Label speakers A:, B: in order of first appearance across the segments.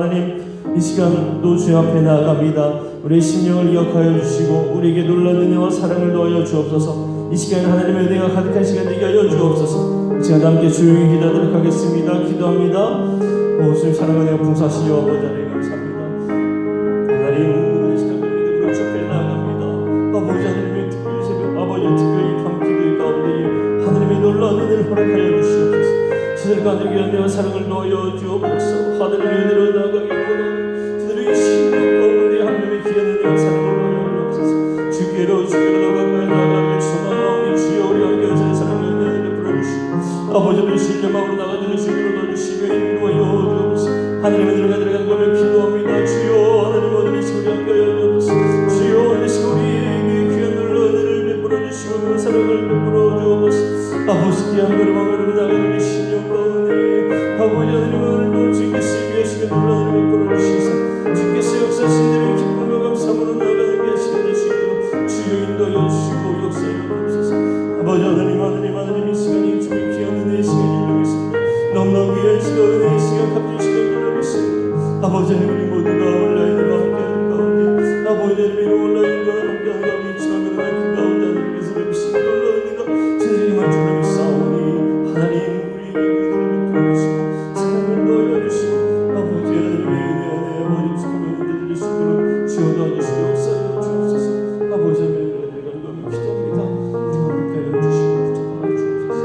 A: 하나님, 이 시간도 주 앞에 나아갑니다. 우리의 심령을 기억하여 주시고 우리에게 놀라운 은혜와 사랑을 더하여 주옵소서. 이 시간 하나님의 은혜가 가득한 시간 되게 하여 주옵소서. 이 시간 함께 조용히 기도하도록 하겠습니다. 기도합니다. 주님 사랑하여 봉사하시오 아버지 하나님 감사합니다. 하나님, 이 시간 믿음으로 주 앞에 나아갑니다. 아버지 하나님의 특별히 새벽, 아버지 특별히 밤 기도의 가운데 하나님의 놀라운 은혜를 허락하여 주시옵소서. 저들 가운데 은혜와 사랑을 넣어 주옵소서. 하늘의 은혜로 나아가기 원하는 저들의 심령 가운데 하나님의 귀한 은혜와 사랑을 넣어 주옵소서. 주께로 나아가길 소망하오니 주여 우리 함께 하시는 사랑의 은혜를 베풀어주시고 아버지의 신령함으로 나가는 주기로 넣어주시며 인도하여 주옵소서. 하나님의 은혜가 들어간 것을 기도합니다. 주여 하나님 오늘 이 시간 함께 하여 주옵소서. 주여 오늘 이 시간 우리에게 귀한 놀라운 은혜를 베풀어주시고 사랑을 베풀어 주옵소서. 아버지께 한 걸음 한 걸음 나가는 우리 신령 가운데 아버지 하나님 오늘도 주께서 위하시며 놀라운 은혜를 베풀어주시사 주께서 역사하신 대로 기쁨과 감사함으로 나아가는 게 시간 될 수 있도록 주여 인도하여 주시고 역사하여 주옵소서. 아버지 하나님 이 시간이 주의 귀한 은혜의 시간이 이루고 있습니다. 너무나 귀한 시간 은혜의 시간 값진 시간이 이루고 있습니다. 아버지 하나님 우리 모두가 온라인으로 함께하는 가운데 아버지 하나님 온라인과 함께하는 가운데 있지만 그러나 그 가운데 하나님께서 베푸신 놀라운 은혜가 저들에게만 주님이 싸우니 하나님 우리에게 은혜를 베풀어주시고 사랑을 넣어주시고 아버지 하나님의 은혜 안에 아버지 주님의 은혜 드릴 수 있도록 주여 도와주시고 역사하여 주옵소서. 아버지 하나님 감사히 기도합니다. 우리 함께 하여 주시고 붙잡아 주옵소서.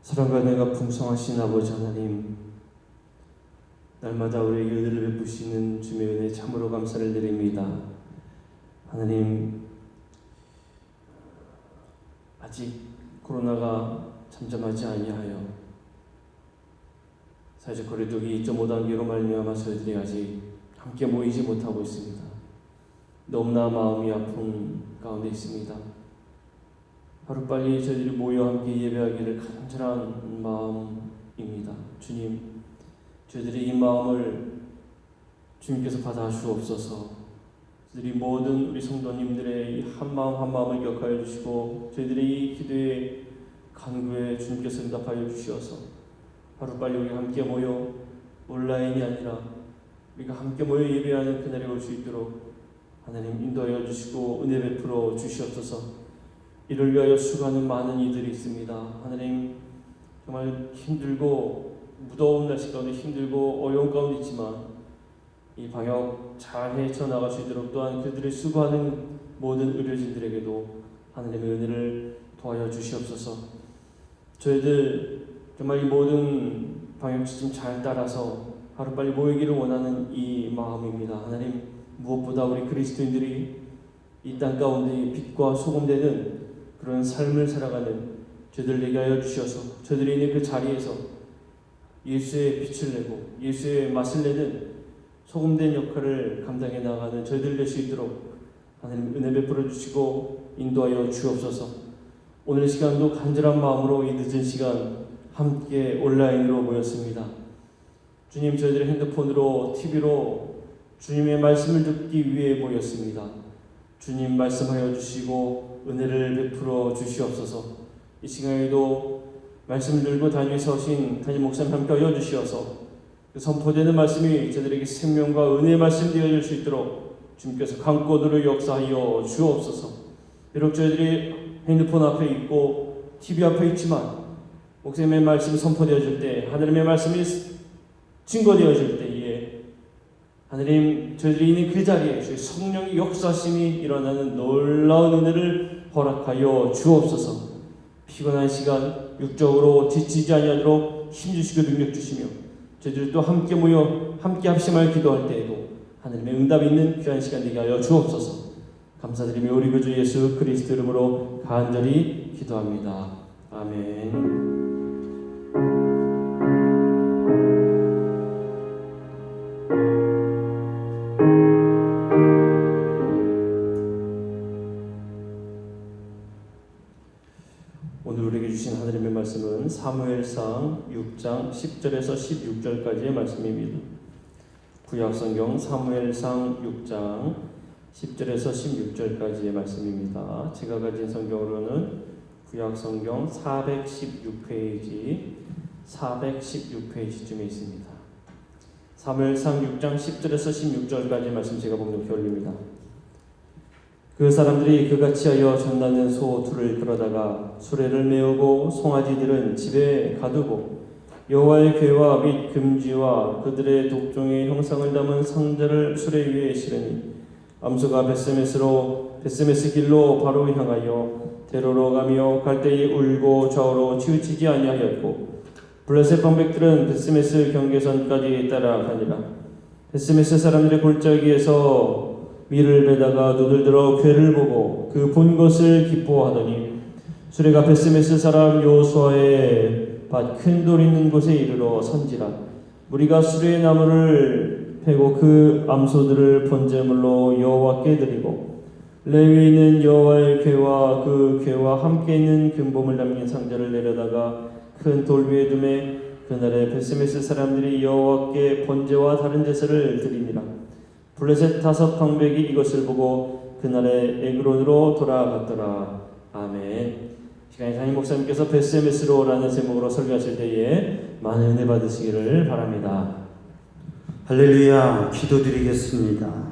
A: 사랑과 은혜가 풍성하신 아버지 하나님, 날마다 우리에게 은혜를 베푸시는 주의 은혜 참으로 감사를 드립니다. 하나님, 아직 코로나가 잠잠하지 아니하여 사회적 거리두기 2.5단계로 말미암아 저희들이 아직 함께 모이지 못하고 있습니다. 너무나 마음이 아픈 가운데 있습니다. 하루빨리 저희들이 모여 함께 예배하기를 간절한 마음입니다. 주님, 저희들이 이 마음을 주님께서 받아 주옵소서. 저희들이 모든 우리 성도님들의 이 한 마음을 기억하여 주시고 저희들의 이 기도의 간구에 주님께서 응답하여 주시어서 하루빨리 우리 함께 모여 온라인이 아니라 우리가 함께 모여 예배하는 그날이 올 수 있도록 하나님 인도하여 주시고 은혜 베풀어 주시옵소서. 이를 위하여 수고하는 많은 이들이 있습니다. 하나님, 정말 힘들고 무더운 날씨 가운데 힘들고 어려운 가운데 있지만 이 방역 잘 헤쳐나갈 수 있도록 또한 그들이 수고하는 모든 의료진들에게도 하나님의 은혜를 도와여 주시옵소서. 저희들 정말 이 모든 방역 지침 잘 따라서 하루빨리 모이기를 원하는 이 마음입니다. 하나님, 무엇보다 우리 그리스도인들이 이 땅 가운데 빛과 소금되는 그런 삶을 살아가는 저희들 되게 하여 주셔서 저희들이 있는 그 자리에서 예수의 빛을 내고 예수의 맛을 내는 소금된 역할을 감당해 나가는 저희들 될 수 있도록 하나님 은혜 베풀어 주시고 인도하여 주옵소서. 오늘 시간도 간절한 마음으로 이 늦은 시간 함께 온라인으로 모였습니다. 주님, 저희들의 핸드폰으로 TV로 주님의 말씀을 듣기 위해 모였습니다. 주님 말씀하여 주시고 은혜를 베풀어 주시옵소서. 이 시간에도 말씀을 들고 단위에서 오신 담임 목사님 함께 하여 주시어서 그 선포되는 말씀이 저들에게 생명과 은혜의 말씀 되어질 수 있도록 주님께서 강권으로 역사하여 주옵소서. 비록 저희들이 핸드폰 앞에 있고 TV 앞에 있지만 목사님의 말씀이 선포되어질 때, 하나님의 말씀이 증거되어질 때에 하나님, 저희들이 있는 그 자리에 주의 성령의 역사심이 일어나는 놀라운 은혜를 허락하여 주옵소서. 피곤한 시간 육적으로 지치지 아니하도록 힘주시고 능력 주시며 저희들이 또 함께 모여 함께 합심하여 기도할 때에도 하나님의 응답이 있는 귀한 시간 되게 하여 주옵소서. 감사드리며 우리 구주 예수 그리스도 이름으로 간절히 기도합니다. 아멘. 오늘 우리에게 주신 하나님의 말씀은 사무엘상 6장 10절에서 16절까지의 말씀입니다. 구약성경 사무엘상 6장 10절에서 16절까지의 말씀입니다. 제가 가진 성경으로는 구약성경 416페이지쯤에 있습니다. 사무엘상 6장 10절에서 16절까지 말씀 제가 봉독해 올립니다. 그 사람들이 그같이 하여 전나는 소 둘을 끌어다가 수레를 메우고 송아지들은 집에 가두고 여호와의 궤와 및 금지와 그들의 독종의 형상을 담은 상자를 수레 위에 실으니 암소가 벳세메스 길로 바로 향하여 대로로 가며 갈대에 울고 좌우로 치우치지 아니하였고 블레셋 방백들은 벳세메스 경계선까지 따라가니라. 벳세메스 사람들의 골짜기에서 밀을 베다가 눈을 들어 궤를 보고 그 본 것을 기뻐하더니 수레가 벳세메스 사람 여호수아의 밭 큰 돌 있는 곳에 이르러 선지라. 무리가 수레의 나무를 패고 그 암소들을 번제물로 여호와께 드리고 레위인은 여호와의 궤와 그 궤와 함께 있는 금봉을 담긴 상자를 내려다가 큰 돌 위에 두매 그날에 벳세메스 사람들이 여호와께 번제와 다른 제사를 드리니라. 블레셋 5 방백이 이것을 보고 그날에 에그론으로 돌아갔더라. 아멘. 시간에 장인 목사님께서 벳세메스로라는 제목으로 설교하실 때에 많은 은혜 받으시기를 바랍니다.
B: 할렐루야. 기도드리겠습니다.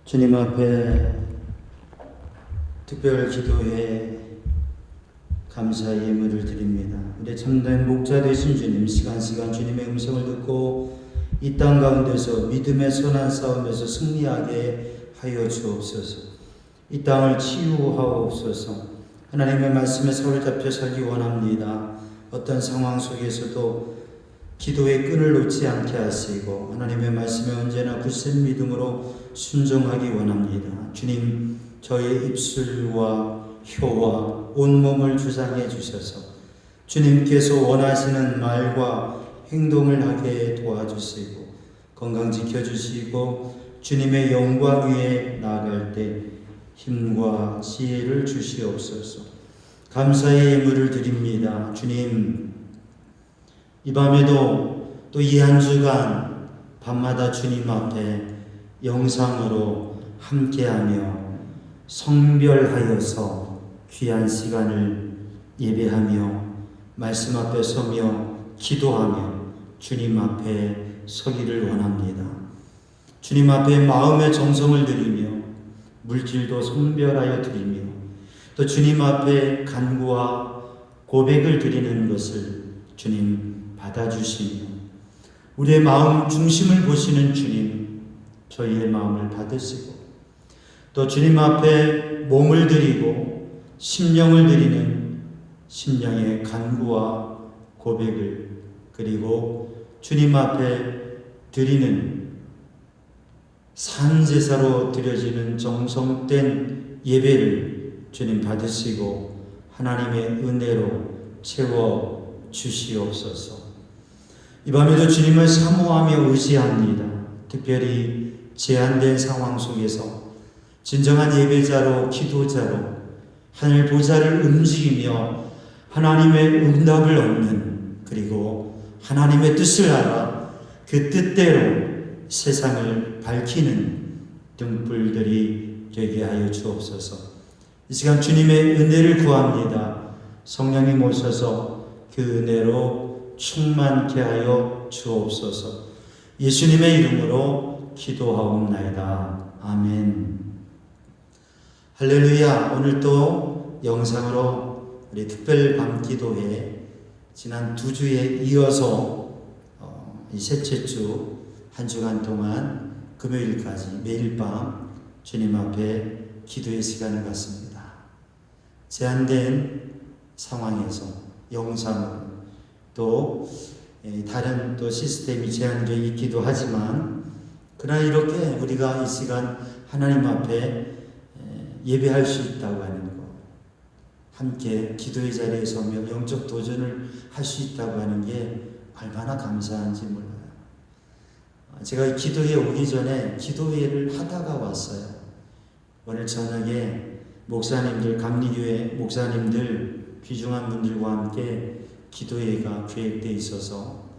B: 주님 앞에 특별 기도에 감사의 예물을 드립니다. 우리 참된 목자 되신 주님, 시간 주님의 음성을 듣고 이 땅 가운데서 믿음의 선한 싸움에서 승리하게 하여 주옵소서. 이 땅을 치유하옵소서. 하나님의 말씀에 사로잡혀 살기 원합니다. 어떤 상황 속에서도 기도의 끈을 놓지 않게 하시고 하나님의 말씀에 언제나 굳센 믿음으로 순종하기 원합니다. 주님, 저의 입술과 혀와 온몸을 주장해 주셔서 주님께서 원하시는 말과 행동을 하게 도와주시고 건강 지켜주시고 주님의 영광 위에 나아갈 때 힘과 지혜를 주시옵소서. 감사의 예물을 드립니다. 주님, 이 밤에도 또 이 한 주간 밤마다 주님 앞에 영상으로 함께하며 성별하여서 귀한 시간을 예배하며 말씀 앞에 서며 기도하며 주님 앞에 서기를 원합니다. 주님 앞에 마음의 정성을 드리며 물질도 성별하여 드리며 또 주님 앞에 간구와 고백을 드리는 것을 주님 받아주시며 우리의 마음 중심을 보시는 주님, 저희의 마음을 받으시고 또 주님 앞에 몸을 드리고 심령을 드리는 심령의 간구와 고백을 그리고 주님 앞에 드리는 산제사로 드려지는 정성된 예배를 주님 받으시고 하나님의 은혜로 채워 주시옵소서. 이 밤에도 주님을 사모하며 의지합니다. 특별히 제한된 상황 속에서 진정한 예배자로 기도자로 하늘 보좌를 움직이며 하나님의 응답을 얻는 그리고 하나님의 뜻을 알아 그 뜻대로 세상을 밝히는 등불들이 되게 하여 주옵소서. 이 시간 주님의 은혜를 구합니다. 성령님 오셔서 그 은혜로 충만케 하여 주옵소서. 예수님의 이름으로 기도하옵나이다. 아멘. 할렐루야. 오늘 또 영상으로 우리 특별 밤기도회 지난 2주에 이어서 이 셋째 주 한 주간 동안 금요일까지 매일 밤 주님 앞에 기도의 시간을 갖습니다. 제한된 상황에서 영상으로 또 다른 또 시스템이 제한되어 있기도 하지만 그러나 이렇게 우리가 이 시간 하나님 앞에 예배할 수 있다고 하는 것, 함께 기도의 자리에 서며 영적 도전을 할 수 있다고 하는 게 얼마나 감사한지 몰라요. 제가 기도회에 오기 전에 기도회를 하다가 왔어요. 오늘 저녁에 목사님들, 감리교회 목사님들, 귀중한 분들과 함께 기도회가 계획되어 있어서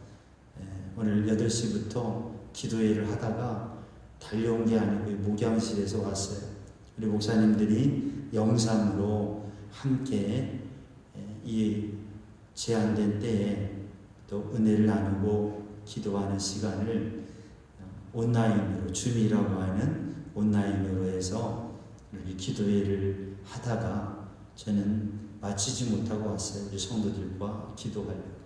B: 오늘 8시부터 기도회를 하다가 달려온 게 아니고 목양실에서 왔어요. 우리 목사님들이 영상으로 함께 이 제한된 때에 또 은혜를 나누고 기도하는 시간을 온라인으로, 줌이라고 하는 온라인으로 해서 우리 기도회를 하다가 저는 마치지 못하고 왔어요. 우리 성도들과 기도하려고.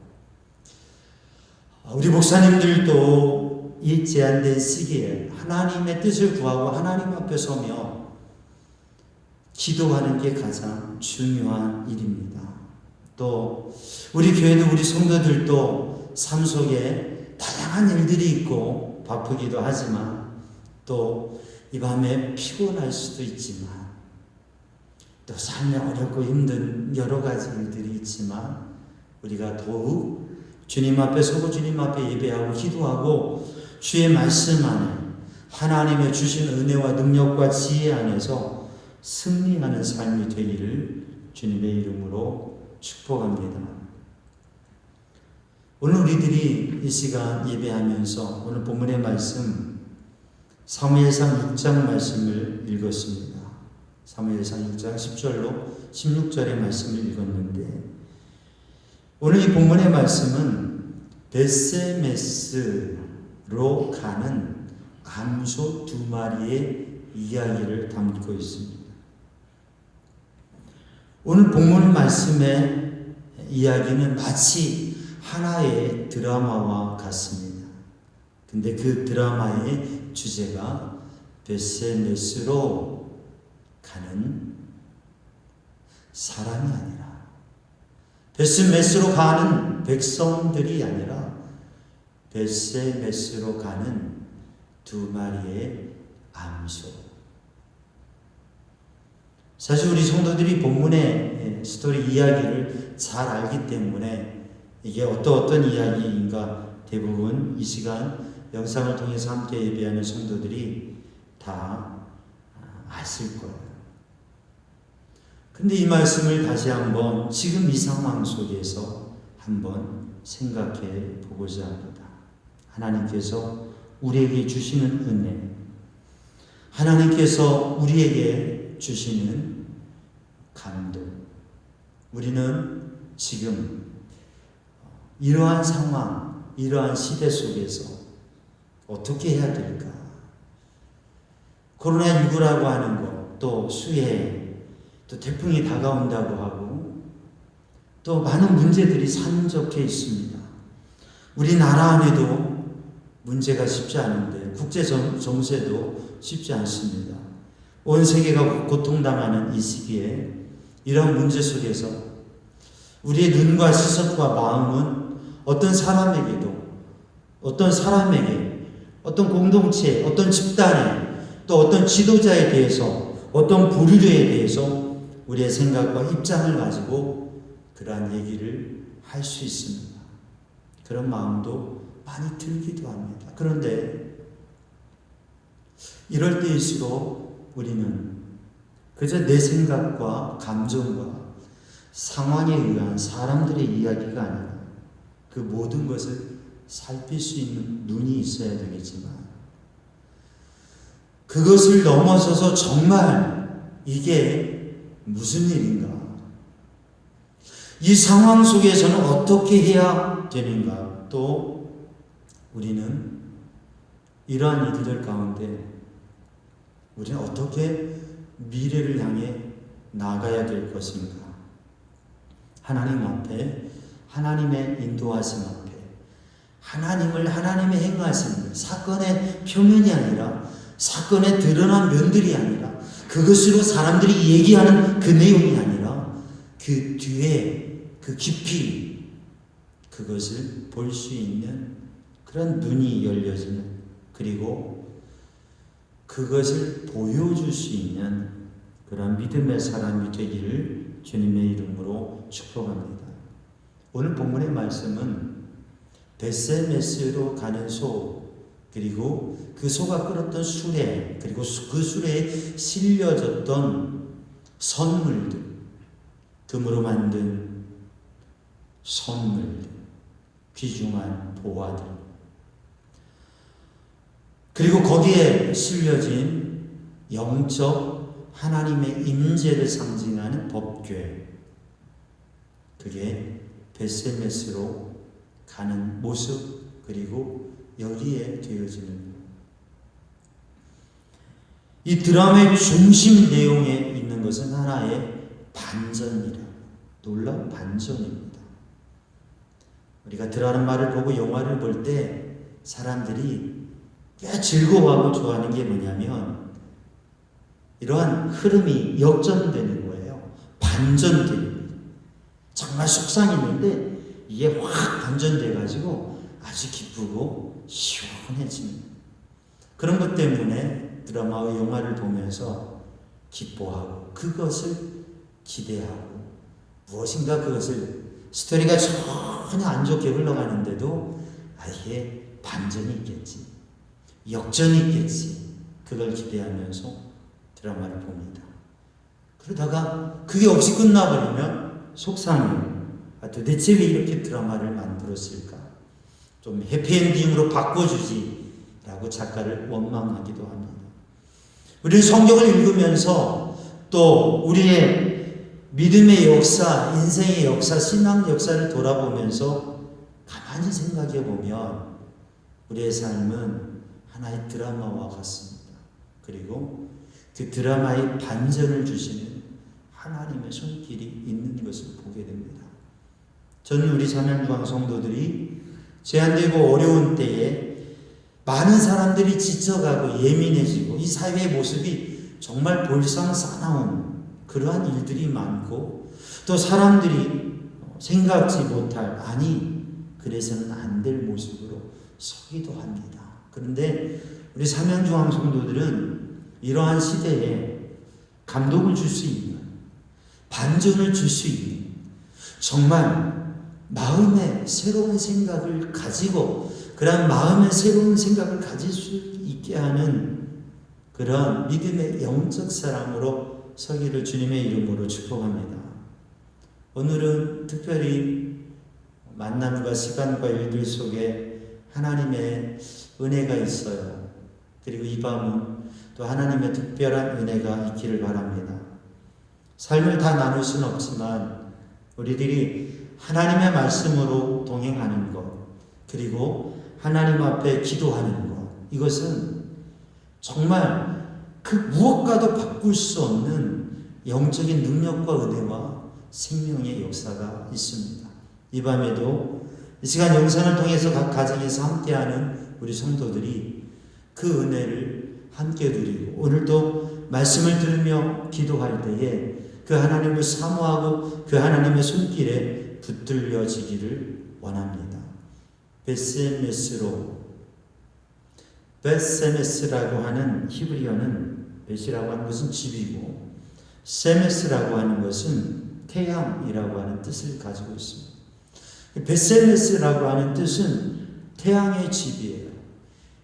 B: 우리 목사님들도 이 제한된 시기에 하나님의 뜻을 구하고 하나님 앞에 서며 기도하는 게 가장 중요한 일입니다. 또 우리 교회도, 우리 성도들도 삶 속에 다양한 일들이 있고 바쁘기도 하지만 또 이 밤에 피곤할 수도 있지만 또 삶에 어렵고 힘든 여러 가지 일들이 있지만 우리가 더욱 주님 앞에 서고 주님 앞에 예배하고 기도하고 주의 말씀 안에 하나님의 주신 은혜와 능력과 지혜 안에서 승리하는 삶이 되기를 주님의 이름으로 축복합니다. 오늘 우리들이 이 시간 예배하면서 오늘 본문의 말씀 사무엘상 6장 말씀을 읽었습니다. 사무엘상 6장 10절로 16절의 말씀을 읽었는데 오늘 이 본문의 말씀은 벳세메스로 가는 암소 2마리의 이야기를 담고 있습니다. 오늘 본문 말씀의 이야기는 마치 하나의 드라마와 같습니다. 근데 그 드라마의 주제가 벳세메스로 가는 사람이 아니라, 벳세메스로 가는 백성들이 아니라 벳세메스로 가는 2마리의 암소. 사실 우리 성도들이 본문의 스토리 이야기를 잘 알기 때문에 이게 어떤 이야기인가 대부분 이 시간 영상을 통해서 함께 예배하는 성도들이 다 아실 거예요. 근데 이 말씀을 다시 한번 지금 이 상황 속에서 한번 생각해 보고자 합니다. 하나님께서 우리에게 주시는 은혜, 하나님께서 우리에게 주시는 감동, 우리는 지금 이러한 상황, 이러한 시대 속에서 어떻게 해야 될까? 코로나19라고 하는 것, 또 수해, 또 태풍이 다가온다고 하고 또 많은 문제들이 산적해 있습니다. 우리나라 안에도 문제가 쉽지 않은데 국제 정세도 쉽지 않습니다. 온 세계가 고통당하는 이 시기에 이런 문제 속에서 우리의 눈과 시선과 마음은 어떤 사람에게 어떤 공동체, 어떤 집단에, 또 어떤 지도자에 대해서, 어떤 부류에 대해서 우리의 생각과 입장을 가지고 그러한 얘기를 할 수 있습니다. 그런 마음도 많이 들기도 합니다. 그런데 이럴 때일수록 우리는 그저 내 생각과 감정과 상황에 의한 사람들의 이야기가 아니라 그 모든 것을 살필 수 있는 눈이 있어야 되겠지만 그것을 넘어서서 정말 이게 무슨 일인가? 이 상황 속에서는 어떻게 해야 되는가? 또 우리는 이러한 이들 가운데 우리는 어떻게 미래를 향해 나가야 될 것인가? 하나님 앞에, 하나님의 인도하심 앞에, 하나님의 행하심, 사건의 표면이 아니라 사건의 드러난 면들이 아니라 그것으로 사람들이 얘기하는 그 내용이 아니라 그 뒤에 그 깊이 그것을 볼 수 있는 그런 눈이 열려지는, 그리고 그것을 보여줄 수 있는 그런 믿음의 사람이 되기를 주님의 이름으로 축복합니다. 오늘 본문의 말씀은 벳세메스로 가는 소, 그리고 그 소가 끌었던 수레, 그리고 그 수레에 실려졌던 선물들, 금으로 만든 선물들, 귀중한 보화들, 그리고 거기에 실려진 영적 하나님의 임재를 상징하는 법궤, 그게 벳세메스로 가는 모습, 그리고 여기에 되어지는 것. 이 드라마의 중심 내용에 있는 것은 하나의 반전이라, 놀라운 반전입니다. 우리가 드라마를 보고 영화를 볼 때 사람들이 꽤 즐거워하고 좋아하는 게 뭐냐면 이러한 흐름이 역전되는 거예요. 반전됩니다. 정말 속상했는데 이게 확 반전돼가지고 아주 기쁘고 시원해집니다. 그런 것 때문에 드라마와 영화를 보면서 기뻐하고 그것을 기대하고 무엇인가 그것을 스토리가 전혀 안 좋게 흘러가는데도 이게 반전이 있겠지, 역전이 있겠지, 그걸 기대하면서 드라마를 봅니다. 그러다가 그게 없이 끝나버리면 속상해요. 도대체 왜 이렇게 드라마를 만들었을까? 좀 해피엔딩으로 바꿔주지 라고 작가를 원망하기도 합니다. 우리는 성경을 읽으면서 또 우리의 믿음의 역사, 인생의 역사, 신앙 역사를 돌아보면서 가만히 생각해 보면 우리의 삶은 하나의 드라마와 같습니다. 그리고 그 드라마의 반전을 주시는 하나님의 손길이 있는 것을 보게 됩니다. 저는 우리 삼양중앙 성도들이 제한되고 어려운 때에 많은 사람들이 지쳐가고 예민해지고 이 사회의 모습이 정말 볼상사나운 그러한 일들이 많고 또 사람들이 생각지 못할, 아니 그래서는 안 될 모습으로 서기도 합니다. 그런데 우리 삼양중앙 성도들은 이러한 시대에 감동을 줄 수 있는, 반전을 줄 수 있는, 정말 마음의 새로운 생각을 가지고 그런 마음의 새로운 생각을 가질 수 있게 하는 그런 믿음의 영적 사람으로 서기를 주님의 이름으로 축복합니다. 오늘은 특별히 만남과 시간과 일들 속에 하나님의 은혜가 있어요. 그리고 이 밤은 또 하나님의 특별한 은혜가 있기를 바랍니다. 삶을 다 나눌 수는 없지만 우리들이 하나님의 말씀으로 동행하는 것, 그리고 하나님 앞에 기도하는 것, 이것은 정말 그 무엇과도 바꿀 수 없는 영적인 능력과 은혜와 생명의 역사가 있습니다. 이 밤에도 이 시간 영상을 통해서 각 가정에서 함께하는 우리 성도들이 그 은혜를 함께 누리고 오늘도 말씀을 들으며 기도할 때에 그 하나님을 사모하고 그 하나님의 손길에 붙들려지기를 원합니다. 벳세메스라고 하는 히브리어는 벳이라고 하는 것은 집이고 세메스라고 하는 것은 태양이라고 하는 뜻을 가지고 있습니다. 벳세메스라고 하는 뜻은 태양의 집이에요.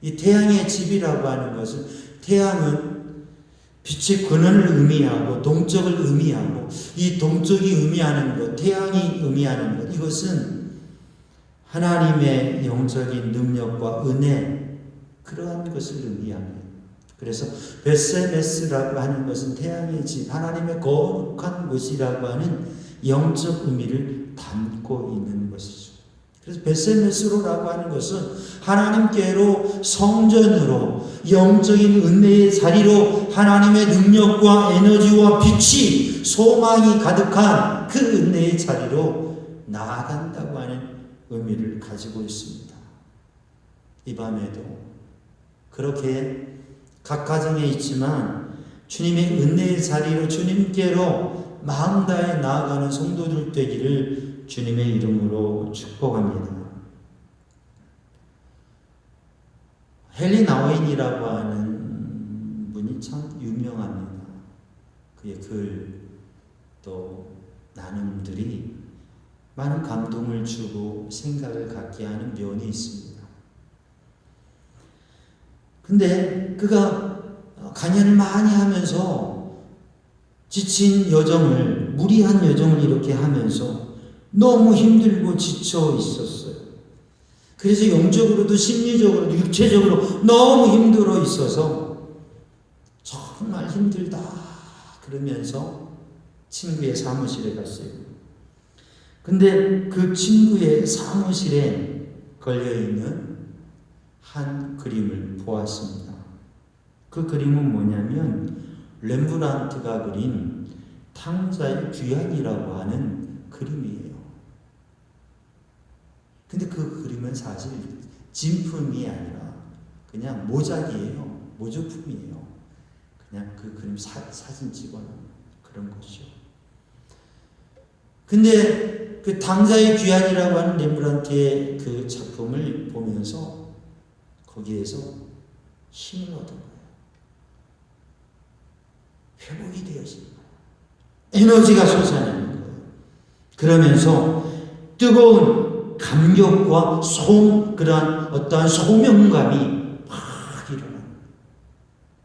B: 이 태양의 집이라고 하는 것은 태양은 빛의 근원을 의미하고 동쪽을 의미하고 이 동쪽이 의미하는 것, 태양이 의미하는 것, 이것은 하나님의 영적인 능력과 은혜, 그러한 것을 의미합니다. 그래서 벳세메스라고 하는 것은 태양의 집, 하나님의 거룩한 곳이라고 하는 영적 의미를 담고 있는 것이죠. 그래서 벳세메스로라고 하는 것은 하나님께로 성전으로 영적인 은혜의 자리로 하나님의 능력과 에너지와 빛이 소망이 가득한 그 은혜의 자리로 나아간다고 하는 의미를 가지고 있습니다. 이 밤에도 그렇게 각 가정에 있지만 주님의 은혜의 자리로 주님께로 마음 다해 나아가는 성도들 되기를 주님의 이름으로 축복합니다. 헨리 나우인이라고 하는 분이 참 유명합니다. 그의 글 또 나눔들이 많은 감동을 주고 생각을 갖게 하는 면이 있습니다. 근데 그가 강연을 많이 하면서 지친 여정을, 무리한 여정을 이렇게 하면서 너무 힘들고 지쳐 있었어요. 그래서 영적으로도 심리적으로도 육체적으로 너무 힘들어 있어서 정말 힘들다 그러면서 친구의 사무실에 갔어요. 근데 그 친구의 사무실에 걸려있는 한 그림을 보았습니다. 그 그림은 뭐냐면 렘브란트가 그린 탕자의 귀환이라고 하는 그림이에요. 근데 그 그림은 사실 진품이 아니라 그냥 모작이에요. 모조품이에요. 그냥 그 그림 사진 찍어놓은 그런 것이죠. 근데 그 탕자의 귀환이라고 하는 렘브란트의 그 작품을 보면서 거기에서 힘을 얻은 거예요. 회복이 되어진 거예요. 에너지가 솟아나는 거예요. 그러면서 뜨거운 감격과 그러한 어떠한 소명감이 막 일어나는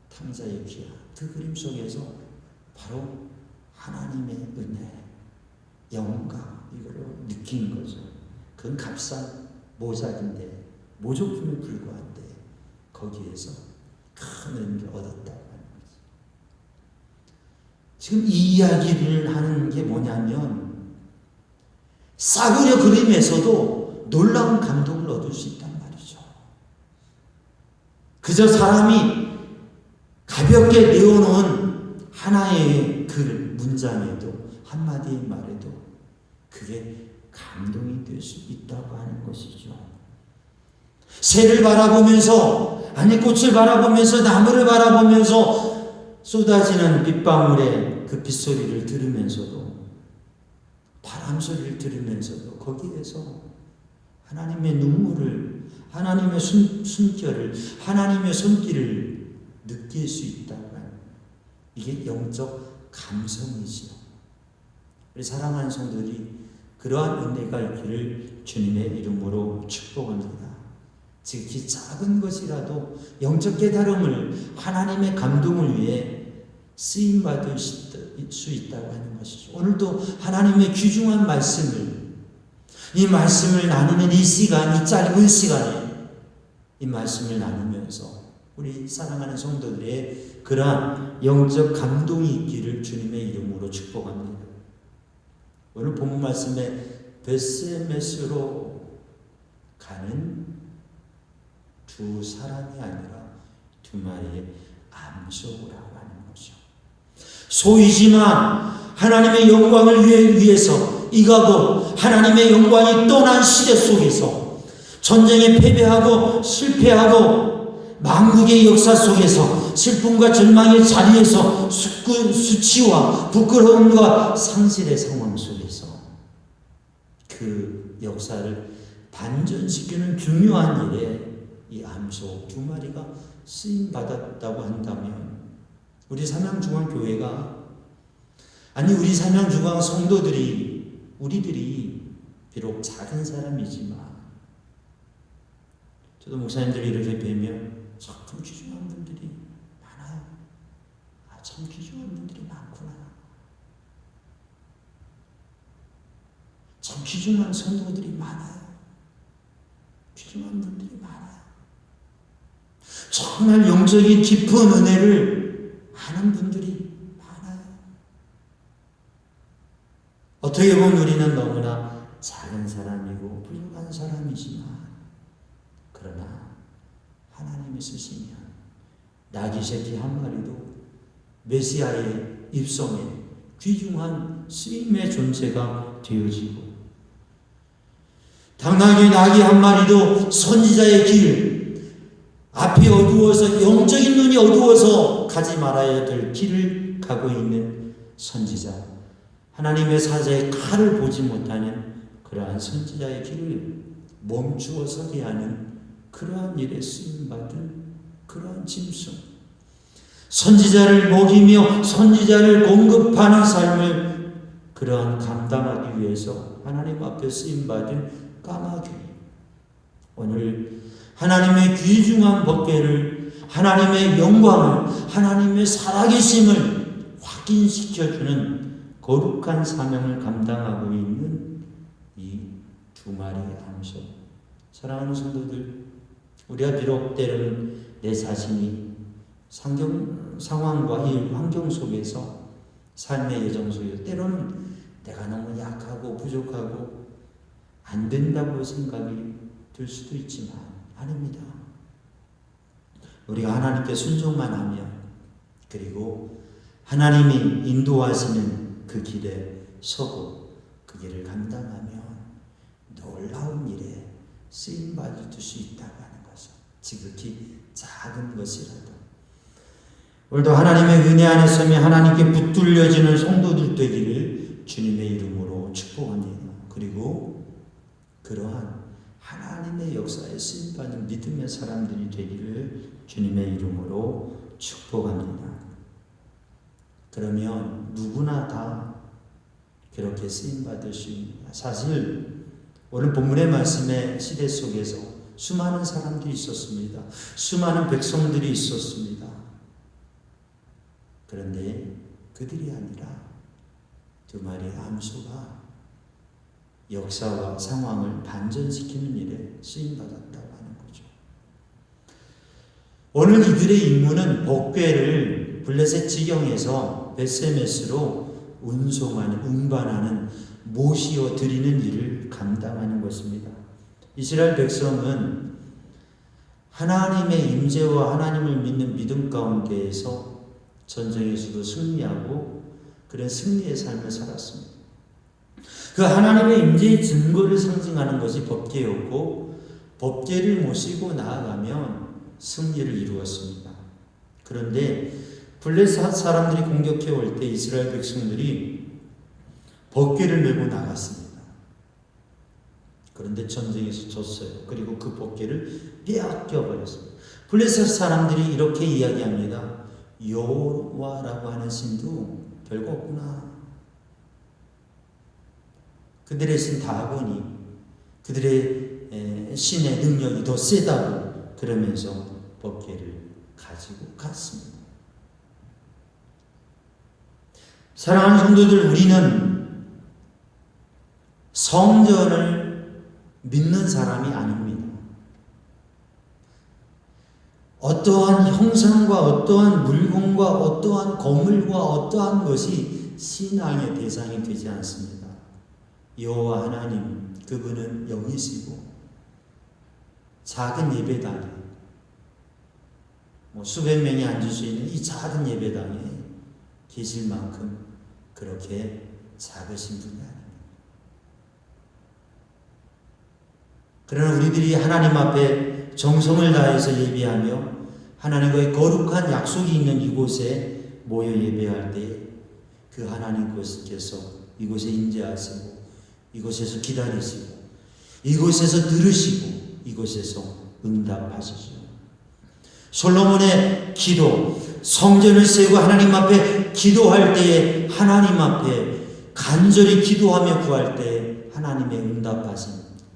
B: 탕자의 귀환. 그 그림 속에서 바로 하나님의 은혜, 영감 이거를 느낀 거죠. 그건 값싼 모작인데 모조품에 불과한데 거기에서 큰 은혜를 얻었다고 하는 거죠. 지금 이 이야기를 하는 게 뭐냐면 싸구려 그림에서도 놀라운 감동을 얻을 수 있단 말이죠. 그저 사람이 가볍게 내어놓은 하나의 글, 문장에도 한마디의 말에도 그게 감동이 될 수 있다고 하는 것이죠. 새를 바라보면서, 아니 꽃을 바라보면서, 나무를 바라보면서 쏟아지는 빗방울의 그 빗소리를 들으면서도, 바람 소리를 들으면서도 거기에서 하나님의 눈물을, 하나님의 숨결을, 하나님의 손길을 느낄 수 있다고 하는, 이게 영적 감성이지요. 우리 사랑하는 성도들이 그러한 은혜가 있기를 주님의 이름으로 축복합니다. 지극히 작은 것이라도 영적 깨달음을, 하나님의 감동을 위해 쓰임받을 수 있다고 하는 것이죠. 오늘도 하나님의 귀중한 말씀을, 이 말씀을 나누는 이 시간, 이 짧은 시간에 이 말씀을 나누면서 우리 사랑하는 성도들의 그러한 영적 감동이 있기를 주님의 이름으로 축복합니다. 오늘 본문 말씀에 베스메스로 가는 두 사람이 아니라 두 마리의 암소라고 하는 거죠. 소이지만 하나님의 영광을 위해서 이가고 하나님의 영광이 떠난 시대 속에서 전쟁에 패배하고 실패하고 만국의 역사 속에서 슬픔과 절망의 자리에서 수치와 부끄러움과 상실의 상황 속에서 그 역사를 반전시키는 중요한 일에 이 암소 두 마리가 쓰임받았다고 한다면 우리 삼양중앙교회가, 아니 우리 삼양중앙 성도들이, 우리들이 비록 작은 사람이지만, 저도 목사님들이 이렇게 뵈면 참 귀중한 분들이 많아요. 참 귀중한 분들이 많구나. 참 귀중한 성도들이 많아요. 귀중한 분들이 많아요. 정말 영적인 깊은 은혜를 아는 분들이 많아요. 어떻게 보면 우리는 너무나 작은 사람이고 부족한 사람이지만, 그러나 하나님이 쓰시면 나귀 새끼 한 마리도 메시아의 입성에 귀중한 쓰임의 존재가 되어지고, 당나귀 나귀 한 마리도 선지자의 길, 앞이 어두워서, 영적인 눈이 어두워서 가지 말아야 될 길을 가고 있는 선지자, 하나님의 사자의 칼을 보지 못하는 그러한 선지자의 길을 멈추어 서게 하는 그러한 일에 쓰임받은 그러한 짐승, 선지자를 먹이며 선지자를 공급하는 삶을 그러한 감당하기 위해서 하나님 앞에 쓰임받은 까마귀, 오늘 하나님의 귀중한 법궤를, 하나님의 영광을, 하나님의 살아계심을 확인시켜주는 거룩한 사명을 감당하고 있는 이 두 마리의 암소. 사랑하는 성도들, 우리가 비록 때로는 내 자신이 상황과 이 환경 속에서 삶의 여정 속에서 때로는 내가 너무 약하고 부족하고 안 된다고 생각이 들 수도 있지만 아닙니다. 우리가 하나님께 순종만 하면, 그리고 하나님이 인도하시는 그 길에 서고 그 길을 감당하면 놀라운 일에 쓰임받을 수 있다고 하는 것이죠. 지극히 작은 것이라도. 오늘도 하나님의 은혜 안에 서며 하나님께 붙들려지는 성도들 되기를 주님의 이름으로 축복합니다. 그리고 그러한 하나님의 역사에 쓰임받는 믿음의 사람들이 되기를 주님의 이름으로 축복합니다. 그러면 누구나 다 그렇게 쓰임받을 수 있습니다. 사실 오늘 본문의 말씀의 시대 속에서 수많은 사람들이 있었습니다. 수많은 백성들이 있었습니다. 그런데 그들이 아니라 두 마리의 암소가 역사와 상황을 반전시키는 일에 쓰임받았다고 하는 거죠. 오늘 이들의 임무는 복궤를 블레셋 지경에서 벳세메스로 운반하는 모시어 드리는 일을 감당하는 것입니다. 이스라엘 백성은 하나님의 임재와 하나님을 믿는 믿음 가운데에서 전쟁에서도 승리하고 그런 승리의 삶을 살았습니다. 그 하나님의 임재의 증거를 상징하는 것이 법궤였고, 법궤를 모시고 나아가면 승리를 이루었습니다. 그런데 블레셋 사람들이 공격해 올 때 이스라엘 백성들이 법궤를 메고 나갔습니다. 그런데 전쟁에서 졌어요. 그리고 그 법궤를 빼앗겨 버렸습니다. 블레셋 사람들이 이렇게 이야기합니다. 여호와라고 하는 신도 별거 없구나. 그들의 신 다곤이, 그들의 신의 능력이 더 세다고 그러면서 법궤를 가지고 갔습니다. 사랑하는 성도들, 우리는 성전을 믿는 사람이 아닙니다. 어떠한 형상과 어떠한 물건과 어떠한 건물과 어떠한 것이 신앙의 대상이 되지 않습니다. 여호와 하나님, 그분은 영이시고 작은 예배당에 수백 명이 앉을 수 있는 이 작은 예배당에 계실 만큼 그렇게 작으신 분이 아닙니다. 그러나 우리들이 하나님 앞에 정성을 다해서 예배하며 하나님과의 거룩한 약속이 있는 이곳에 모여 예배할 때 그 하나님께서 이곳에 임재하시고 이곳에서 기다리시고 이곳에서 들으시고 이곳에서 응답하시죠. 솔로몬의 기도, 성전을 세우고 하나님 앞에 기도할 때에 하나님 앞에 간절히 기도하며 구할 때 하나님의 응답하심,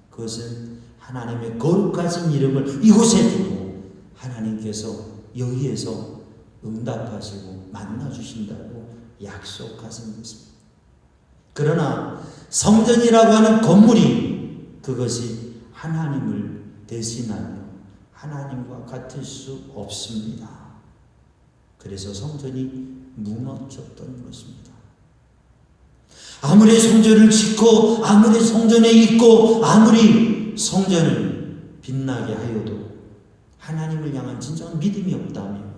B: 그것은 하나님의 거룩하신 이름을 이곳에 두고 하나님께서 여기에서 응답하시고 만나주신다고 약속하신 것입니다. 그러나 성전이라고 하는 건물이 그것이 하나님을 대신하며 하나님과 같을 수 없습니다. 그래서 성전이 무너졌던 것입니다. 아무리 성전을 짓고 아무리 성전에 있고 아무리 성전을 빛나게 하여도 하나님을 향한 진정한 믿음이 없다면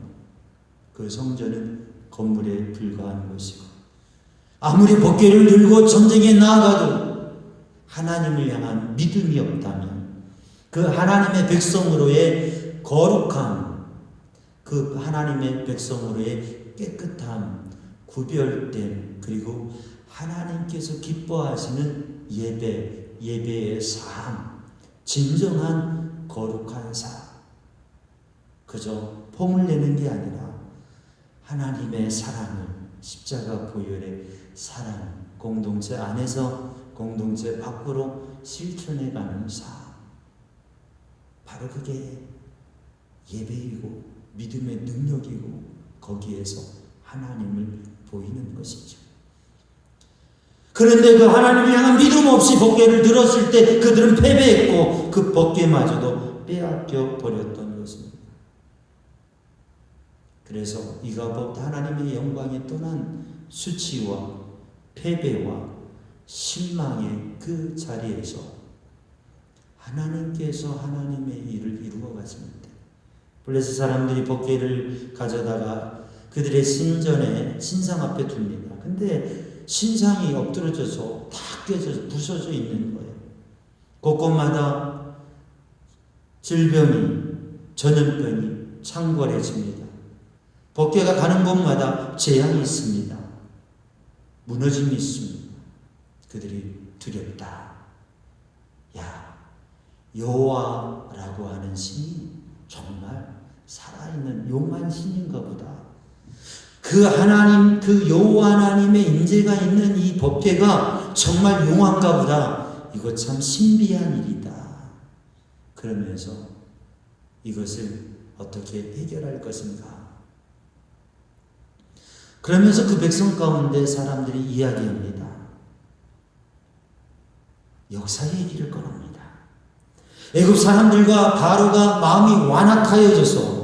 B: 그 성전은 건물에 불과한 것이고, 아무리 법궤를 들고 전쟁에 나아가도 하나님을 향한 믿음이 없다면 그 하나님의 백성으로의 거룩함, 그 하나님의 백성으로의 깨끗함, 구별됨, 그리고 하나님께서 기뻐하시는 예배의 삶, 진정한 거룩한 삶, 그저 폼을 내는 게 아니라 하나님의 사랑을, 십자가 보혈의 사랑, 공동체 안에서 공동체 밖으로 실천해가는 삶, 바로 그게 예배이고 믿음의 능력이고 거기에서 하나님을 보이는 것이죠. 그런데 그 하나님을 향한 믿음 없이 법궤를 들었을 때 그들은 패배했고 그 법궤마저도 빼앗겨 버렸던 것입니다. 그래서 이가봇 하나님의 영광에 떠난 수치와 패배와 실망의 그 자리에서 하나님께서 하나님의 일을 이루어 가십니다. 블레셋 사람들이 법궤를 가져다가 그들의 신전에 신상 앞에 둡니다. 근데 신상이 엎드러져서 다 깨져서 부서져 있는 거예요. 곳곳마다 질병이, 전염병이 창궐해집니다. 법궤가 가는 곳마다 재앙이 있습니다. 무너짐이 있습니다. 그들이 두렵다. 야, 여호와라고 하는 신이 정말 살아있는 용한 신인가 보다. 그 하나님, 그 여호와 하나님의 임재가 있는 이 법궤가 정말 용한가 보다. 이거 참 신비한 일이다. 그러면서 이것을 어떻게 해결할 것인가. 그러면서 그 백성 가운데 사람들이 이야기합니다. 역사 얘기를 꺼냅니다. 애굽 사람들과 바로가 마음이 완악하여져서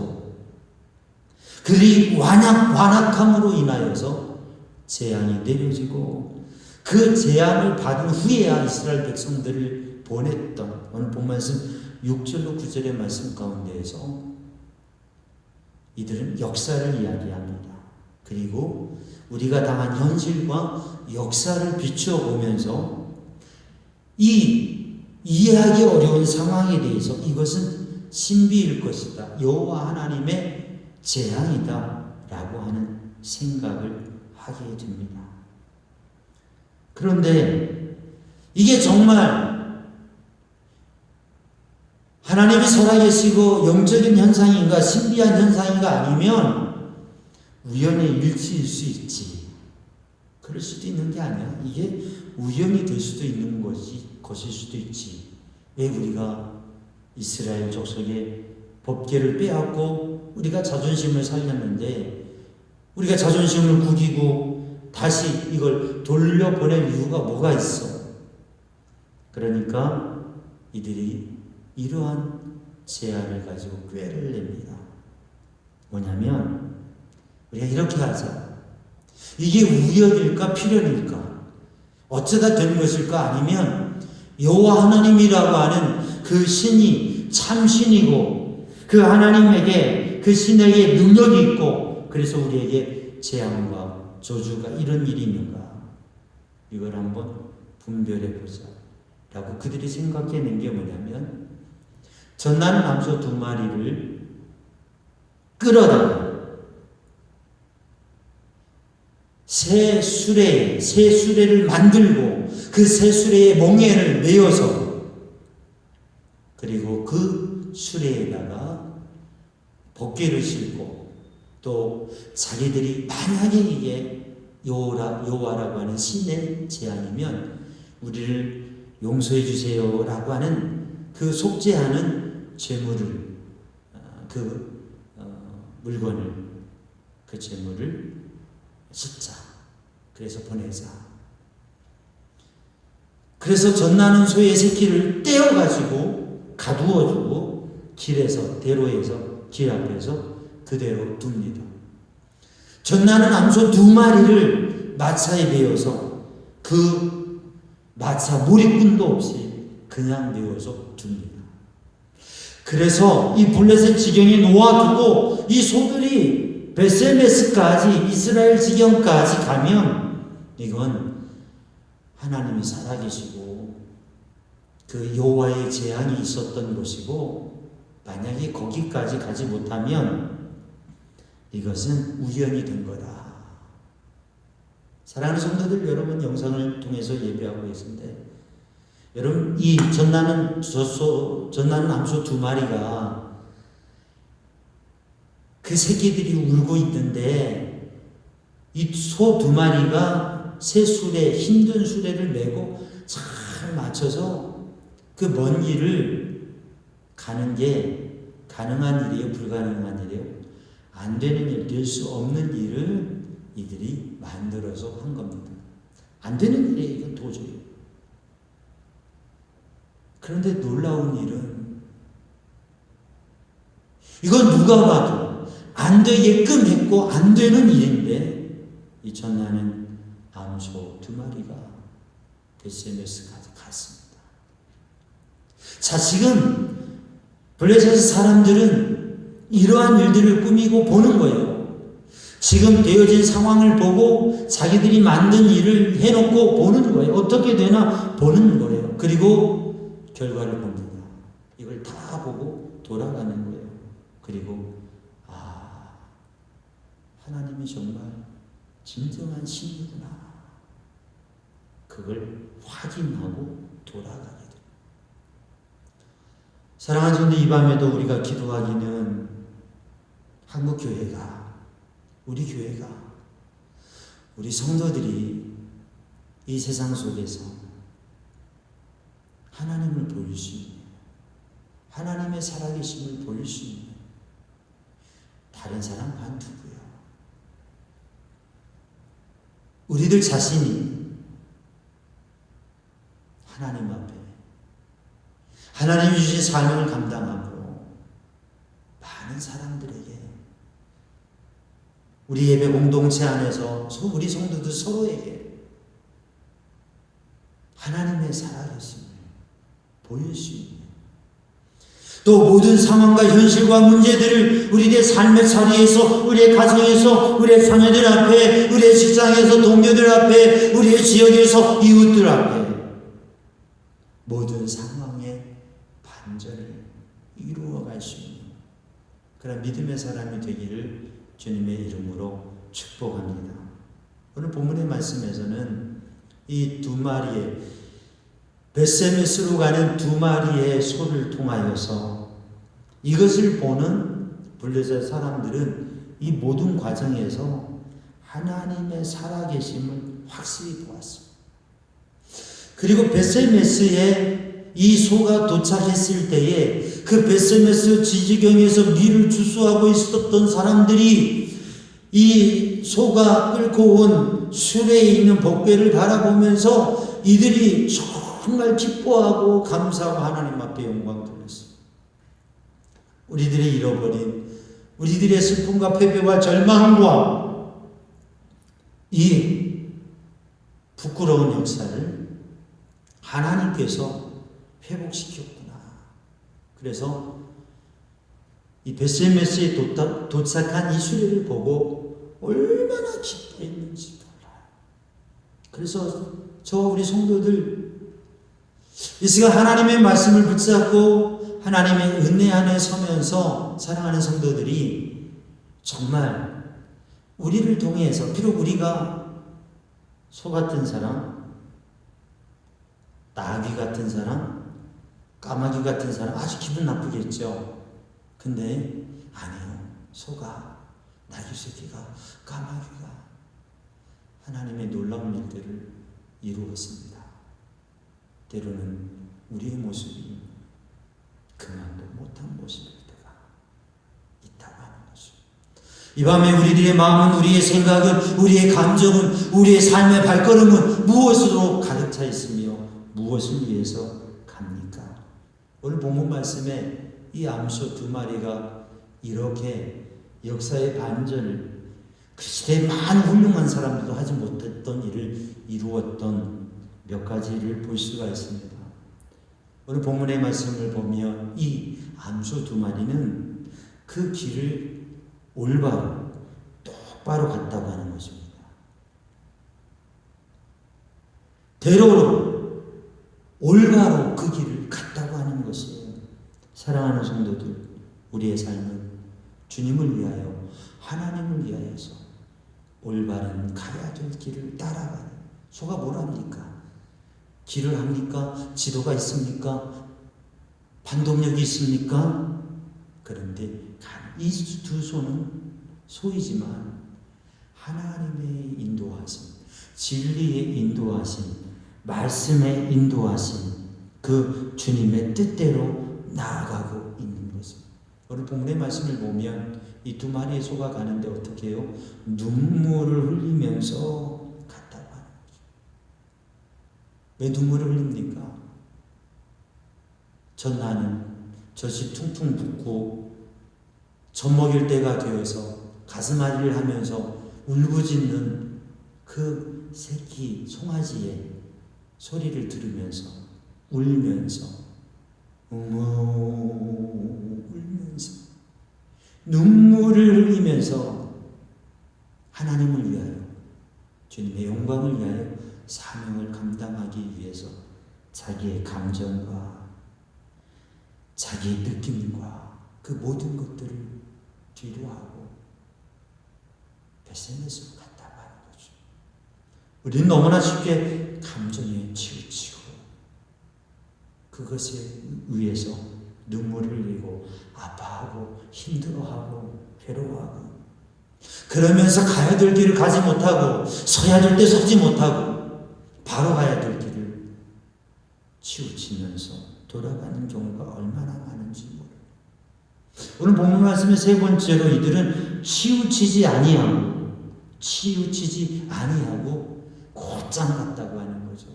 B: 그들이 완악함으로 인하여서 재앙이 내려지고 그 재앙을 받은 후에야 이스라엘 백성들을 보냈던 오늘 본 말씀 6절로 9절의 말씀 가운데에서 이들은 역사를 이야기합니다. 그리고 우리가 당한 현실과 역사를 비추어 보면서 이 이해하기 어려운 상황에 대해서 이것은 신비일 것이다. 여호와 하나님의 재앙이다 라고 하는 생각을 하게 됩니다. 그런데 이게 정말 하나님이 살아계시고 영적인 현상인가 신비한 현상인가 아니면 우연의 일치일 수 있지. 그럴 수도 있는 게 아니야. 이게 우연이 될 수도 있는 것일 수도 있지. 왜 우리가 이스라엘 족속의 법궤를 빼앗고 우리가 자존심을 살렸는데 우리가 자존심을 구기고 다시 이걸 돌려보낼 이유가 뭐가 있어? 그러니까 이들이 이러한 제안을 가지고 꾀를 냅니다. 뭐냐면 우리가 이렇게 하자. 이게 우연일까 필연일까? 어쩌다 된 것일까? 아니면 여호와 하나님이라고 하는 그 신이 참신이고 그 하나님에게 그 신에게 능력이 있고 그래서 우리에게 재앙과 저주가 이런 일이 있는가? 이걸 한번 분별해 보자 라고 그들이 생각해낸 게 뭐냐면 전나는 암소 2마리를 끌어다가 새 수레를 만들고 그 새 수레에 멍에를 메어서 그리고 그 수레에다가 법궤를 싣고 또 자기들이 만약에 이게 여호와라고 하는 신의 재앙이면 우리를 용서해 주세요 라고 하는 그 속죄하는 제물을 물건을 그 제물을 싣자. 그래서 보내자. 그래서 젖나는 소의 새끼를 떼어가지고 가두어주고 대로에서 길 앞에서 그대로 둡니다. 젖나는 암소 2마리를 마차에 메어서 그 마차 몰입꾼도 없이 그냥 메어서 둡니다. 그래서 이 블레셋 지경에 놓아두고 이 소들이 베세메스까지 이스라엘 지경까지 가면 이건 하나님이 살아계시고 그 여호와의 재앙이 있었던 곳이고 만약에 거기까지 가지 못하면 이것은 우연이 된 거다. 사랑하는 성도들, 여러분 영상을 통해서 예배하고 계신데 여러분 이 전나는 암소 2마리가 그 새끼들이 울고 있는데 이 소 2마리가 새 수레, 힘든 수레를 메고 잘 맞춰서 그 먼 길을 가는 게 가능한 일이에요? 불가능한 일이에요? 안 되는 일, 될 수 없는 일을 이들이 만들어서 한 겁니다. 안 되는 일이에요, 이건 도저히. 그런데 놀라운 일은 이건 누가 봐도 안 되게끔 했고 안 되는 일인데 이 전나는 암소 2마리가 벳세메스까지 갔습니다. 자, 지금 블레셋 사람들은 이러한 일들을 꾸미고 보는 거예요. 지금 되어진 상황을 보고 자기들이 만든 일을 해놓고 보는 거예요. 어떻게 되나 보는 거예요. 그리고 결과를 봅니다. 이걸 다 보고 돌아가는 거예요. 그리고 하나님이 정말 진정한 신이구나. 그걸 확인하고 돌아가게 돼요. 사랑하는 성도, 이 밤에도 우리가 기도하기는 한국교회가, 우리 교회가, 우리 성도들이 이 세상 속에서 하나님을 볼 수 있는, 하나님의 살아계심을 볼 수 있는, 다른 사람 관두고요, 우리들 자신이 하나님 앞에 하나님이 주신 사명을 감당함으로 많은 사람들에게, 우리 예배 공동체 안에서 우리 성도들 서로에게 하나님의 살아계심을 보일 수 있는, 또 모든 상황과 현실과 문제들을 우리의 삶의 자리에서, 우리의 가정에서, 우리의 자녀들 앞에, 우리의 직장에서, 동료들 앞에, 우리의 지역에서, 이웃들 앞에 모든 상황에 반전을 이루어갈 수 있는 그런 믿음의 사람이 되기를 주님의 이름으로 축복합니다. 오늘 본문의 말씀에서는 이 2마리의 벳세메스로 가는 2마리의 소를 통하여서 이것을 보는 블레셋 사람들은 이 모든 과정에서 하나님의 살아계심을 확실히 보았습니다. 그리고 벳세메스에 이 소가 도착했을 때에 그 벳세메스 지지경에서 밀을 주수하고 있었던 사람들이 이 소가 끌고 온 수레에 있는 복궤를 바라보면서 이들이 정말 기뻐하고 감사하고 하나님 앞에 영광 돌렸어요. 우리들이 잃어버린, 우리들의 슬픔과 패배와 절망과 이 부끄러운 역사를 하나님께서 회복시켰구나. 그래서 이 벳세메스에 도착한 이 수레를 보고 얼마나 기뻐했는지 몰라요. 그래서 저와 우리 성도들 이 시간 하나님의 말씀을 붙잡고 하나님의 은혜 안에 서면서 사랑하는 성도들이 정말 우리를 통해서, 비록 우리가 소 같은 사람, 나귀 같은 사람, 까마귀 같은 사람 아주 기분 나쁘겠죠. 근데 아니요. 소가, 나귀 새끼가, 까마귀가 하나님의 놀라운 일들을 이루었습니다. 때로는 우리의 모습이 그만도 못한 모습일 때가 있다고 하는 것입니다. 이 밤에 우리들의 마음은, 우리의 생각은, 우리의 감정은, 우리의 삶의 발걸음은 무엇으로 가득 차 있으며 무엇을 위해서 갑니까? 오늘 본문 말씀에 이 암소 2마리가 이렇게 역사의 반전을, 그 시대에 많은 훌륭한 사람들도 하지 못했던 일을 이루었던 몇 가지를 볼 수가 있습니다. 오늘 본문의 말씀을 보면 이 암소 2마리는 그 길을 올바로 똑바로 갔다고 하는 것입니다. 대로로 올바로 그 길을 갔다고 하는 것이에요. 사랑하는 성도들, 우리의 삶은 주님을 위하여, 하나님을 위하여서 올바른 가야 될 길을 따라가는, 소가 뭘 합니까? 길을 합니까? 지도가 있습니까? 반동력이 있습니까? 그런데 이 2소는 소이지만 하나님의 인도하심, 진리의 인도하심, 말씀의 인도하심, 그 주님의 뜻대로 나아가고 있는 것입니다. 오늘 본문의 말씀을 보면 이 2마리의 소가 가는데 어떻게 해요? 눈물을 흘리면서 갔다고 하는 거죠. 왜 눈물을 흘립니까? 나는 젖이 퉁퉁 붓고 젖 먹일 때가 되어서 가슴앓이를 하면서 울부짖는 그 새끼 송아지의 소리를 들으면서 울면서 울면서 눈물을 흘리면서 하나님을 위하여 주님의 영광을 위하여 사명을 감당하기 위해서 자기의 감정과 자기의 느낌과 그 모든 것들을 뒤로하고 베세메스로 갔다고 하는 거죠. 우리는 너무나 쉽게 감정에 치우치고 그것에 의해서 눈물을 흘리고 아파하고 힘들어하고 괴로워하고 그러면서 가야 될 길을 가지 못하고 서야 될 때 서지 못하고 바로 가야 될 길을 치우치면서 돌아가는 경우가 얼마나 많은지 모릅니다. 오늘 본문 말씀의 세 번째로 이들은 치우치지 아니하고 곧장 갔다고 하는 거죠.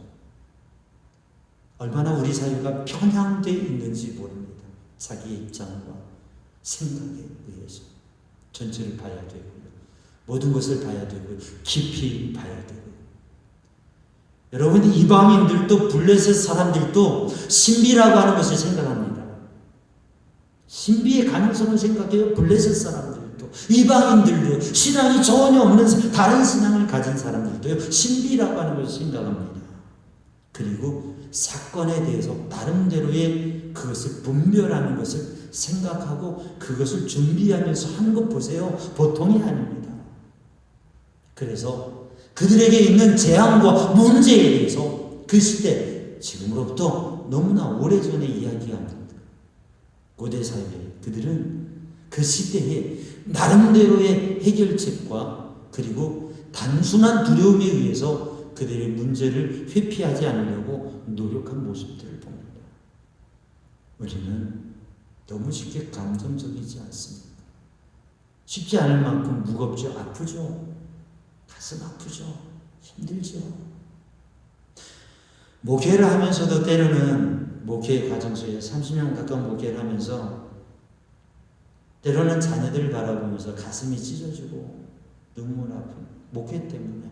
B: 얼마나 우리 사회가 편향되어 있는지 모릅니다. 자기의 입장과 생각에 의해서 전체를 봐야 되고요. 모든 것을 봐야 되고 깊이 봐야 되고요. 여러분, 이방인들도 블레셋 사람들도 신비라고 하는 것을 생각합니다. 신비의 가능성을 생각해요. 블레셋 사람들도 이방인들도 신앙이 전혀 없는 다른 신앙을 가진 사람들도요. 신비라고 하는 것을 생각합니다. 그리고 사건에 대해서 나름대로의 그것을 분별하는 것을 생각하고 그것을 준비하면서 하는 것 보세요. 보통이 아닙니다. 그래서 그들에게 있는 재앙과 문제에 대해서 그 시대, 지금으로부터 너무나 오래전에 이야기합니다. 고대 사회에 그들은 그 시대에 나름대로의 해결책과 그리고 단순한 두려움에 의해서 그들의 문제를 회피하지 않으려고 노력한 모습들을 봅니다. 우리는 너무 쉽게 감정적이지 않습니다. 쉽지 않을 만큼 무겁죠. 아프죠. 가슴 아프죠. 힘들죠. 목회를 하면서도 때로는 목회 과정 속에 30년 가까운 목회를 하면서 때로는 자녀들을 바라보면서 가슴이 찢어지고 눈물 아픈 목회 때문에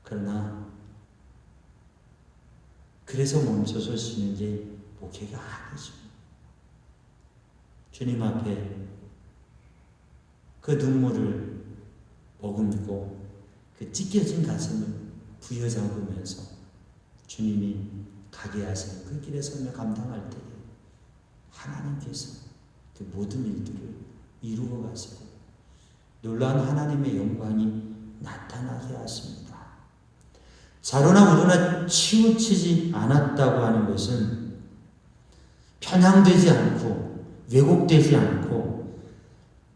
B: 그러나 그래서 멈춰서 쉬는 게 목회가 아니죠. 주님 앞에 그 눈물을 머금고 그 찢겨진 가슴을 부여잡으면서 주님이 가게 하시는 그 길에 서며 감당할 때에 하나님께서 그 모든 일들을 이루어 가시고 놀라운 하나님의 영광이 나타나게 하십니다. 자로나 우로나 치우치지 않았다고 하는 것은 편향되지 않고 왜곡되지 않고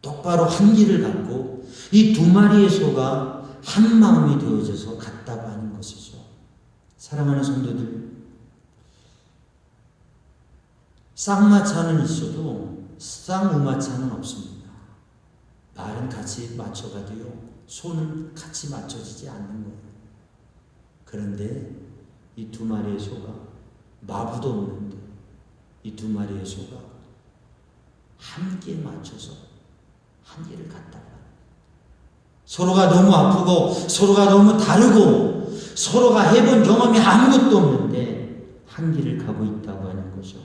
B: 똑바로 한 길을 갖고 이 두 마리의 소가 한 마음이 되어져서 갔다고 하는 것이죠. 사랑하는 성도들, 쌍마차는 있어도 쌍우마차는 없습니다. 말은 같이 맞춰가도요, 소는 같이 맞춰지지 않는 거예요. 그런데 이 두 마리의 소가 마부도 없는데 이 두 마리의 소가 함께 맞춰서 한 길을 갔다고 합니다. 서로가 너무 아프고 서로가 너무 다르고 서로가 해본 경험이 아무것도 없는데 한 길을 가고 있다고 하는 거죠.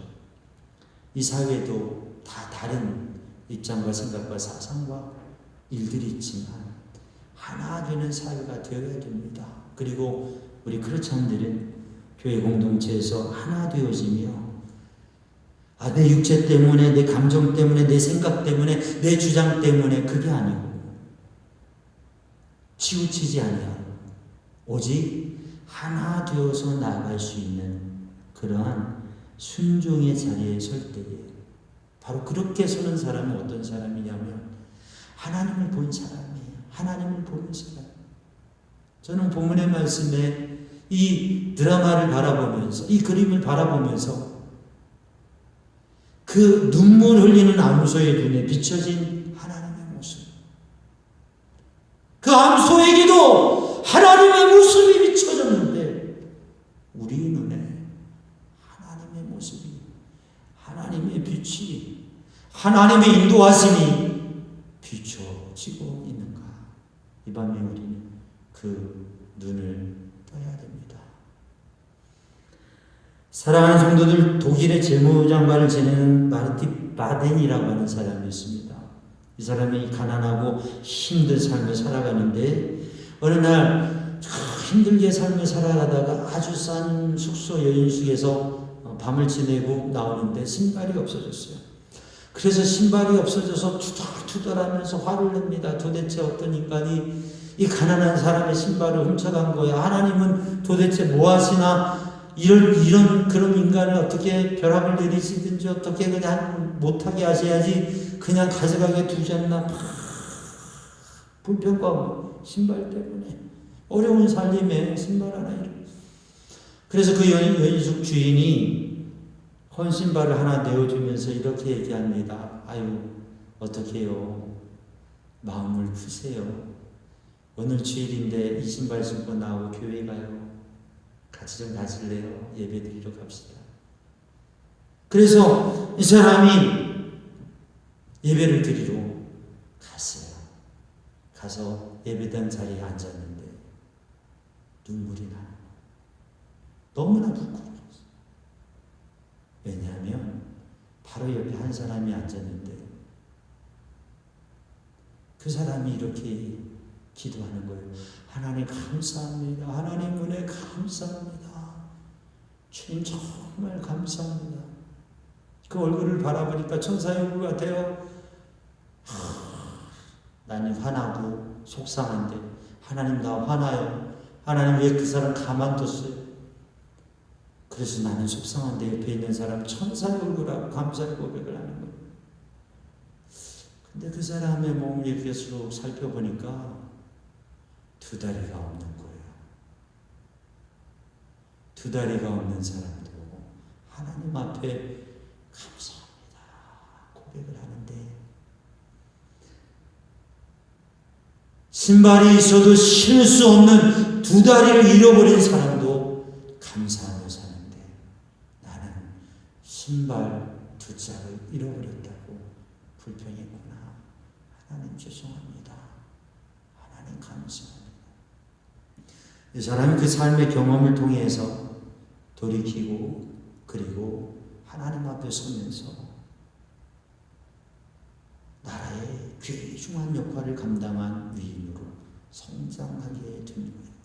B: 이 사회도 다 다른 입장과 생각과 사상과 일들이 있지만 하나 되는 사회가 되어야 됩니다. 그리고 우리 크리스찬들은 교회 공동체에서 하나 되어지며 내 육체 때문에, 내 감정 때문에, 내 생각 때문에, 내 주장 때문에 그게 아니고 치우치지 아니하고 오직 하나 되어서 나아갈 수 있는 그러한 순종의 자리에 설 때에 바로 그렇게 서는 사람은 어떤 사람이냐면 하나님을 본 사람이에요. 하나님을 보는 사람. 저는 본문의 말씀에 이 드라마를 바라보면서 이 그림을 바라보면서 그 눈물 흘리는 암소의 눈에 비춰진 하나님의 모습, 그 암소에게도 하나님의 모습이 비춰졌는데 우리 눈에 하나님의 모습이, 하나님의 빛이, 하나님의 인도하심이 밤에 우리는 그 눈을 떠야 됩니다. 사랑하는 성도들, 독일의 재무장관을 지내는 마르티 바덴이라고 하는 사람이 있습니다. 이 사람이 가난하고 힘든 삶을 살아가는데 어느 날 힘들게 삶을 살아가다가 아주 싼 숙소 여인숙에서 밤을 지내고 나오는데 신발이 없어졌어요. 그래서 신발이 없어져서 투덜투덜하면서 화를 냅니다. 도대체 어떤 인간이 이 가난한 사람의 신발을 훔쳐간 거야. 하나님은 도대체 뭐 하시나? 이런 그런 인간을 어떻게 벼락을 내리시든지 어떻게 그냥 못하게 하셔야지 그냥 가져가게 두셨나? 불평과 신발 때문에 어려운 삶에 신발 하나 잃어. 그래서 그 여인숙 주인이 헌신발을 하나 내어주면서 이렇게 얘기합니다. 아유, 어떡해요. 마음을 푸세요. 오늘 주일인데 이 신발 신고 나오고 교회 가요. 같이 좀 가실래요? 예배 드리러 갑시다. 그래서 이 사람이 예배를 드리러 갔어요. 가서 예배당 자리에 앉았는데 눈물이 나요. 너무나 부끄러웠어요. 왜냐하면 바로 옆에 한 사람이 앉았는데 그 사람이 이렇게 기도하는 거예요. 하나님 감사합니다. 하나님 은혜 감사합니다. 주님 정말 감사합니다. 그 얼굴을 바라보니까 천사의 얼굴 같아요. 나는 화나고 속상한데 하나님 나 화나요. 하나님 왜 그 사람 가만뒀어요? 그래서 나는 속상한데 옆에 있는 사람 천사의 얼굴하고 감사의 고백을 하는 거예요. 근데 그 사람의 몸을 이렇게 쭉 살펴보니까 두 다리가 없는 거예요. 두 다리가 없는 사람도 하나님 앞에 감사합니다 고백을 하는데 신발이 있어도 신을 수 없는 두 다리를 잃어버린 사람도 감사하며 사는데 나는 신발 두 짝을 잃어버렸다고 불평했구나. 하나님 죄송합니다. 하나님 감사합니다. 이 사람이 그 삶의 경험을 통해서 돌이키고 그리고 하나님 앞에 서면서 나라의 귀중한 역할을 감당한 위인으로 성장하게 된 거예요.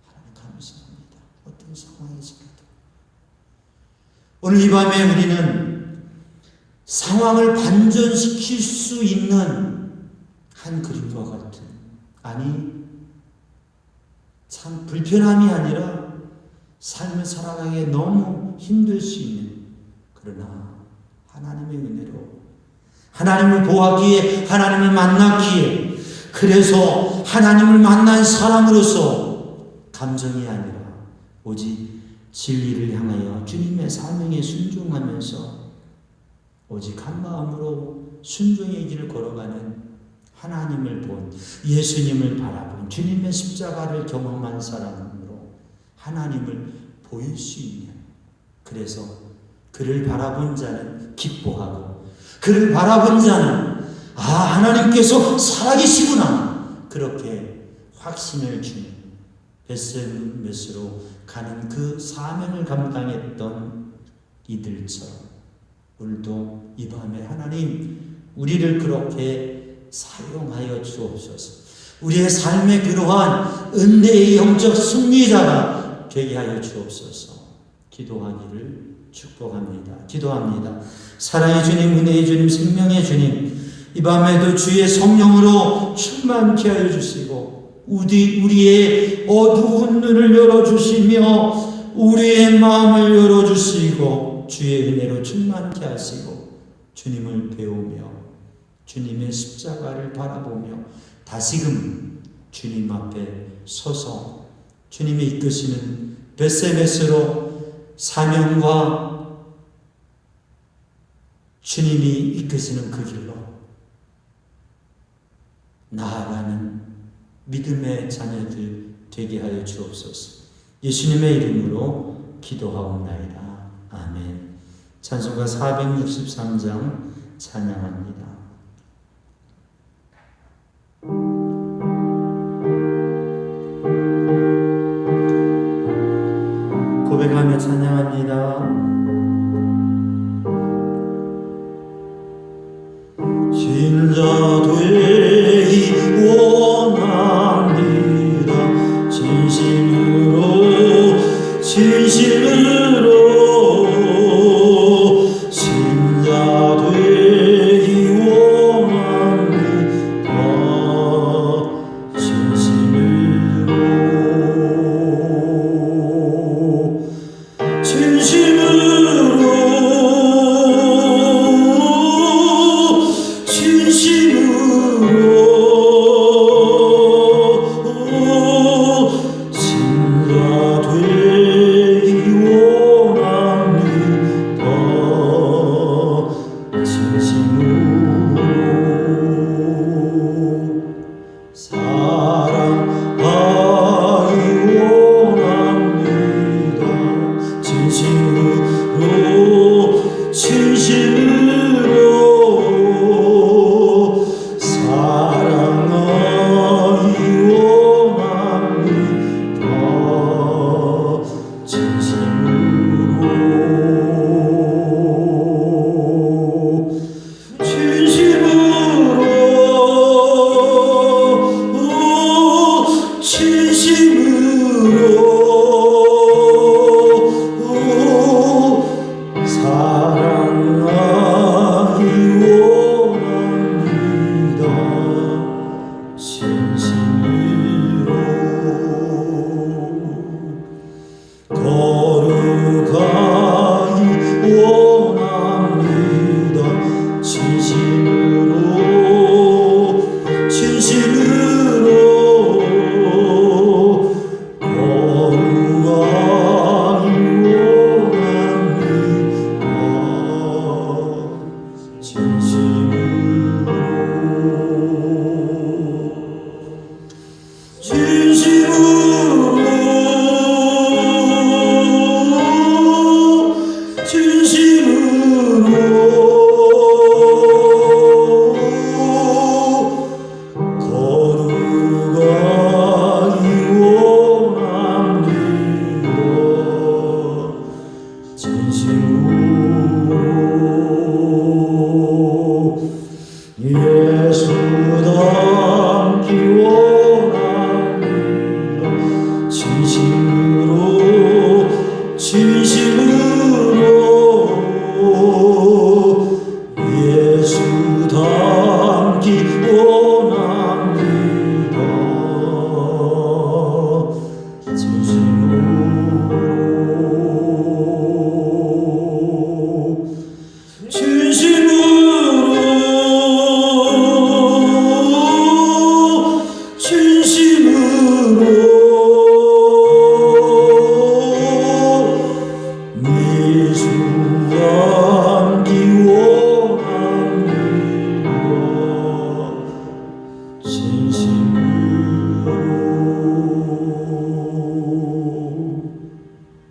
B: 하나님 감사합니다. 어떤 상황에서라도 오늘 이 밤에 우리는 상황을 반전시킬 수 있는 한 그림과 같은, 아니 참 불편함이 아니라 삶을 살아가기에 너무 힘들 수 있는, 그러나 하나님의 은혜로 하나님을 보았기에 하나님을 만났기에 그래서 하나님을 만난 사람으로서 감정이 아니라 오직 진리를 향하여 주님의 사명에 순종하면서 오직 한 마음으로 순종의 길을 걸어가는 하나님을 본, 예수님을 바라본, 주님의 십자가를 경험한 사람으로 하나님을 보일 수 있는, 그래서 그를 바라본 자는 기뻐하고 그를 바라본 자는 하나님께서 살아계시구나 그렇게 확신을 주는 벳세메스로 가는 그 사명을 감당했던 이들처럼 오늘도 이 밤에 하나님 우리를 그렇게 사용하여 주옵소서. 우리의 삶의 그러한 은혜의 영적 승리자가 되게 하여 주옵소서. 기도하기를 축복합니다. 기도합니다. 사랑의 주님, 은혜의 주님, 생명의 주님, 이 밤에도 주의 성령으로 충만케 하여 주시고 우리의 어두운 눈을 열어주시며 우리의 마음을 열어주시고 주의 은혜로 충만케 하시고 주님을 배우며 주님의 십자가를 바라보며 다시금 주님 앞에 서서 주님이 이끄시는 벳세메스로 사명과 주님이 이끄시는 그 길로 나아가는 믿음의 자녀들 되게 하여 주옵소서. 예수님의 이름으로 기도하옵나이다. 아멘. 찬송가 463장 찬양합니다. 고백하며 찬양합니다. 신자 되기 원합니다. 진심으로 신자 되기 원합니다. 진심으로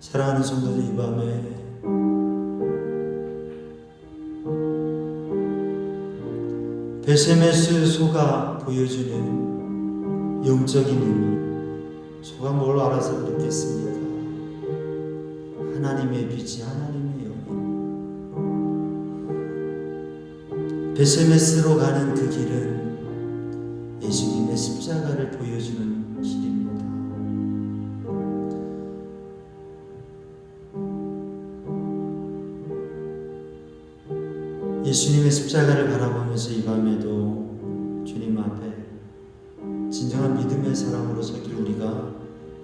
B: 사랑하는 성도들, 이 밤에 베세메스 소가 보여주는 영적인 의미, 소가 뭘 알아서 그렇겠습니까? 하나님의 빛이 하나님의 영이. 베세메스로 가는 그 길은 예수님의 십자가를 보여주는 길입니다. 예수님의 십자가를 바라보면서 이 밤에도 주님 앞에 진정한 믿음의 사람으로 서길 우리가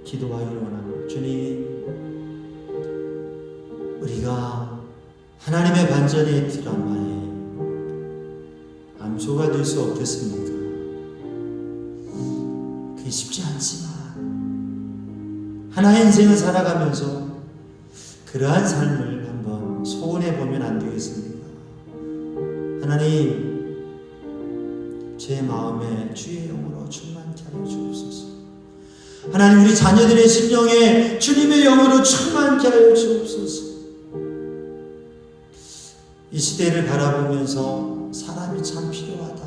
B: 기도하기를 원합니다. 주님, 우리가 하나님의 반전의 드라마에 암소가 될 수 없겠습니까? 그게 쉽지 않지만 하나의 인생을 살아가면서 그러한 삶을 한번 소원해 보면 안 되겠습니까? 하나님, 제 마음에 주의 영으로 충만케 하여 주옵소서. 하나님, 우리 자녀들의 심령에 주님의 영으로 충만케 하여 주옵소서. 이 시대를 바라보면서 사람이 참 필요하다.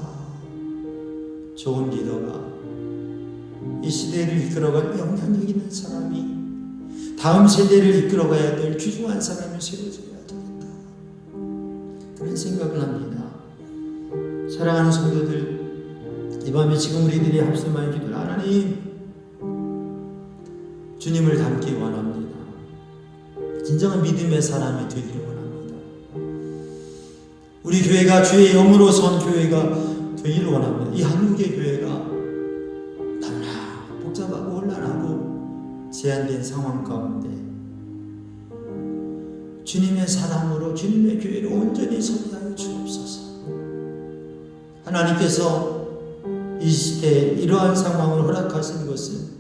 B: 좋은 리더가 이 시대를 이끌어갈 영향력 있는 사람이 다음 세대를 이끌어가야 될 귀중한 사람이 세워져야 되겠다. 그런 생각을 합니다. 사랑하는 성도들, 이 밤에 지금 우리들이 합심하여 기도를 하나님, 주님을 닮기 원합니다. 진정한 믿음의 사람이 되기를 원합니다. 우리 교회가 주의 영으로 선 교회가 되기를 원합니다. 이 한국의 교회가 너무나 복잡하고 혼란하고 제한된 상황 가운데 주님의 사랑으로 주님의 교회를 온전히 섬기하여 주옵소서. 하나님께서 이 시대에 이러한 상황을 허락하신 것은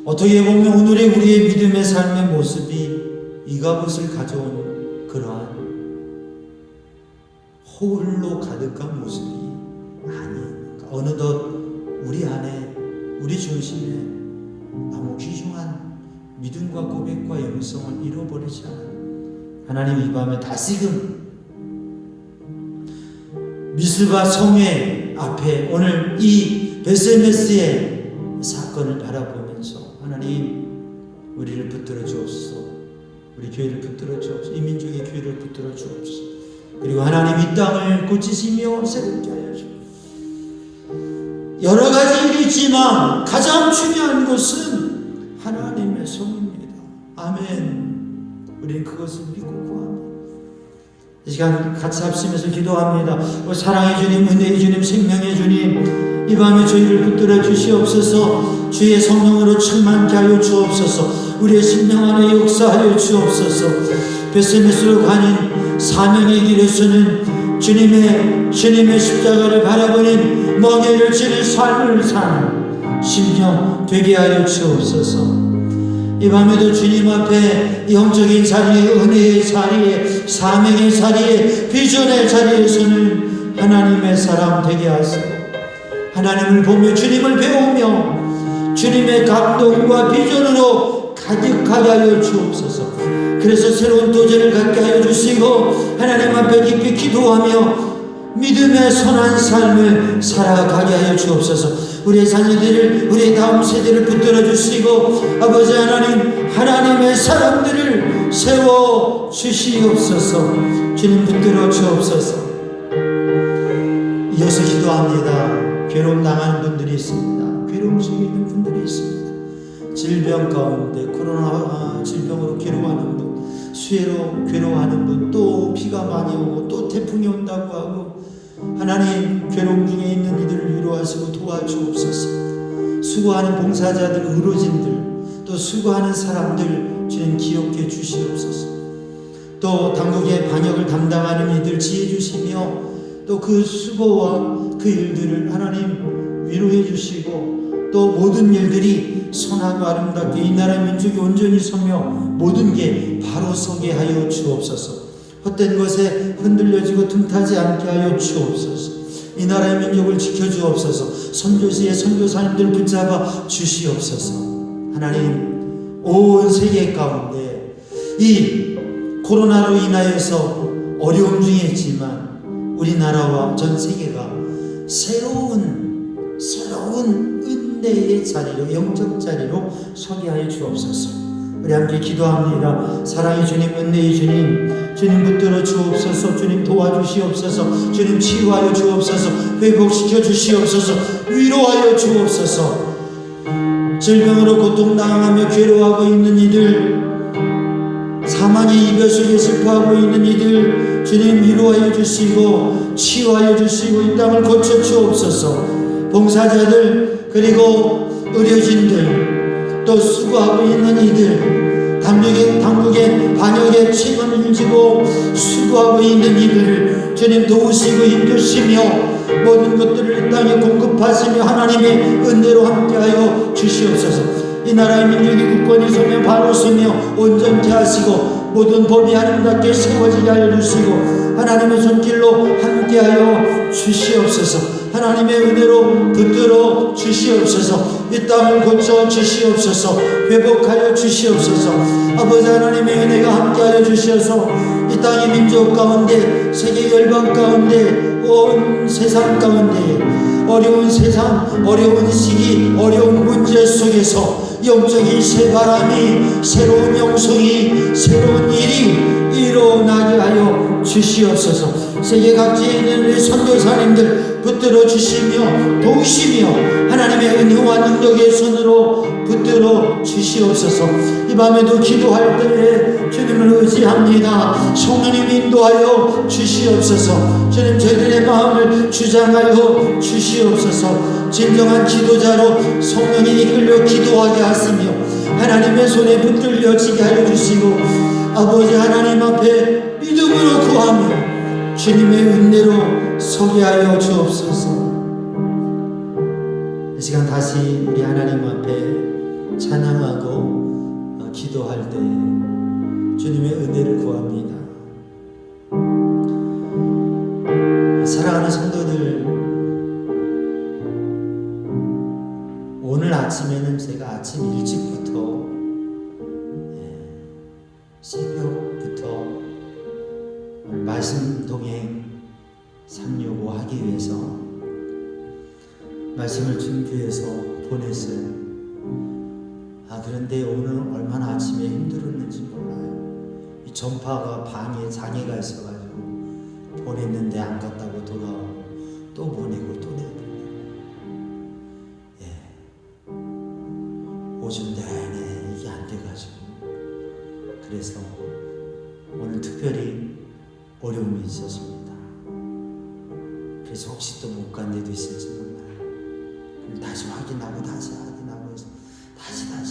B: 어떻게 보면 오늘의 우리의 믿음의 삶의 모습이 이가봇을 가져온 그러한 홀로 가득한 모습이 아닌, 어느덧 우리 안에, 우리 중심에 너무 귀중한 믿음과 고백과 영성을 잃어버리지 않은 하나님, 이 밤에 다시금 미스바 성회 앞에 오늘 이 베세메스의 사건을 바라보면서 하나님, 우리를 붙들어 주옵소서. 우리 교회를 붙들어 주옵소서. 이 민족의 교회를 붙들어 주옵소서. 그리고 하나님, 이 땅을 고치시며 새롭게 하여 주옵소서. 여러 가지 일이 있지만 가장 중요한 것은 하나님의 손입니다. 아멘. 우리는 그것을 믿고 구합니다. 이 시간 같이 합심해서 기도합니다. 사랑의 주님, 은혜의 주님, 생명의 주님, 이 밤에 저희를 붙들어 주시옵소서. 주의 성령으로 충만케 하여 주옵소서. 우리의 심령 안에 역사하여 주옵소서. 베세메스로 가는 사명의 길에서는 주님의 십자가를 바라보는 멍에를 지는 삶을 사는 심령 되게 하여 주옵소서. 이 밤에도 주님 앞에 영적인 자리에, 은혜의 자리에, 사명의 자리에, 비전의 자리에서는 하나님의 사람 되게 하시고, 하나님을 보며 주님을 배우며 주님의 감동과 비전으로 가득하게 하여 주옵소서. 그래서 새로운 도전을 갖게 하여 주시고 하나님 앞에 깊이 기도하며 믿음의 선한 삶을 살아가게 하여 주옵소서. 우리의 자녀들을, 우리의 다음 세대를 붙들어 주시고 아버지 하나님, 하나님의 사람들을 세워 주시옵소서. 주님 붙들어 주옵소서. 이어서 기도합니다. 괴로움 당하는 분들이 있습니다. 괴로움 속에 있는 분들이 있습니다. 질병 가운데 코로나 질병으로 괴로워하는 분, 수해로 괴로워하는 분, 또 비가 많이 오고 또 태풍이 온다고 하고 하나님, 괴로움 중에 있는 이들을 위로하시고 도와주옵소서. 수고하는 봉사자들, 의료진들, 또 수고하는 사람들 주님 기억해 주시옵소서. 또 당국의 방역을 담당하는 이들 지혜 주시며 또 그 수고와 그 일들을 하나님 위로해 주시고 또 모든 일들이 선하고 아름답게 이 나라 민족이 온전히 서며 모든 게 바로 서게 하여 주옵소서. 헛된 것에 흔들려지고 틈타지 않게 하여 주옵소서. 이 나라의 민족을 지켜주옵소서. 선교지의 선교사님들을 붙잡아 주시옵소서. 하나님, 온 세계 가운데 이 코로나로 인하여서 어려움 중에 있지만 우리나라와 전 세계가 새로운 은혜의 자리로, 영적 자리로 서게 하여 주옵소서. 우리 함께 기도합니다. 사랑의 주님, 은혜의 주님, 주님 붙들어 주옵소서. 주님 도와주시옵소서. 주님 치유하여 주옵소서. 회복시켜 주시옵소서. 위로하여 주옵소서. 질병으로 고통당하며 괴로워하고 있는 이들, 사망의 이별 속에 슬퍼하고 있는 이들 주님 위로하여 주시고 치유하여 주시고 이 땅을 고쳐 주옵소서. 봉사자들, 그리고 의료진들, 또 수고하고 있는 이들, 당국의 방역에 책임을 지고 수고하고 있는 이들을 주님 도우시고 힘주시며 모든 것들을 이 땅에 공급하시며 하나님의 은혜로 함께하여 주시옵소서. 이 나라의 민족이 굳건히 서며 바로 서며 온전케 하시고 모든 법이 아름답게 세워지게 하여 주시고 하나님의 손길로 함께하여 주시옵소서. 하나님의 은혜로 붙들어 주시옵소서. 이 땅을 고쳐 주시옵소서. 회복하여 주시옵소서. 아버지 하나님의 은혜가 함께하여 주셔서 이 땅의 민족 가운데, 세계 열방 가운데, 온 세상 가운데 어려운 세상, 어려운 시기, 어려운 문제 속에서 영적인 새바람이, 새로운 영성이, 새로운 일이 일어나게 하여 주시옵소서. 세계 각지에 있는 우리 선교사님들 붙들어 주시며 도우시며 하나님의 은혜와 능력의 손으로 붙들어 주시옵소서. 이 밤에도 기도할 때에 주님을 의지합니다. 성령님 인도하여 주시옵소서. 주님 저희들의 마음을 주장하여 주시옵소서. 진정한 기도자로 성령이 이끌려 기도하게 하시며 하나님의 손에 붙들려지게 하여 주시고 아버지 하나님 앞에 믿음으로 구하며 주님의 은혜로 서게 하여 주옵소서. 이 시간 다시 우리 하나님 앞에 찬양하고 기도할 때 주님의 은혜를 구합니다. 사랑하는 성도들, 오늘 아침에는 제가 아침 일찍부터 새벽부터 말씀 동행 365 하기 위해서 말씀을 준비해서 보냈어요. 그런데 오늘 얼마나 아침에 힘들었는지 몰라요. 이 전파가 방에 장애가 있어가지고 보냈는데 안 갔다고 돌아오고 또 보내고 또 내보내고 오전 내내 이게 안 돼가지고 그래서 오늘 특별히 어려움이 있었습니다. 그래서 혹시 또 못 간 데도 있을지 몰라요. 다시 확인하고 다시 확인하고 해서 다시 다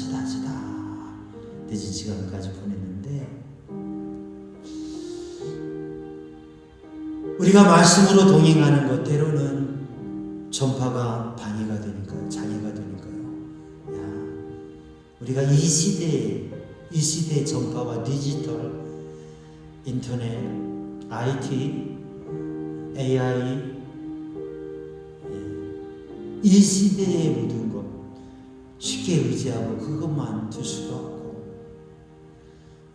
B: 늦은 시간까지 보냈는데 우리가 말씀으로 동행하는 것 때로는 전파가 방해가 되니까요. 장애가 되니까요. 우리가 이 시대의 전파와 디지털, 인터넷, IT, AI 이 시대의 모든 것 쉽게 의지하고 그것만 둘 수가 없고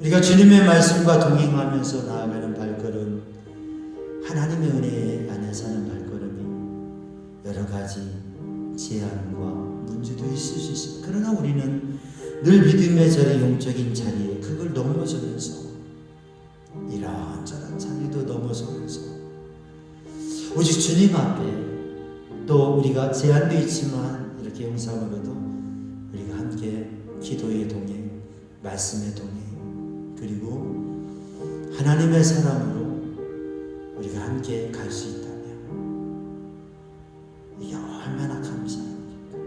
B: 우리가 주님의 말씀과 동행하면서 나아가는 발걸음, 하나님의 은혜 안에서 하는 발걸음이 여러 가지 제한과 문제도 있을 수 있습니다. 그러나 우리는 늘 믿음의 자리, 영적인 자리에 그걸 넘어서면서 이런저런 장애도 넘어서면서 오직 주님 앞에 또 우리가 제한되어 있지만 이렇게 영상으로도 우리가 함께 기도의 동행, 말씀의 동행, 그리고 하나님의 사람으로 우리가 함께 갈 수 있다면 이게 얼마나 감사합니까?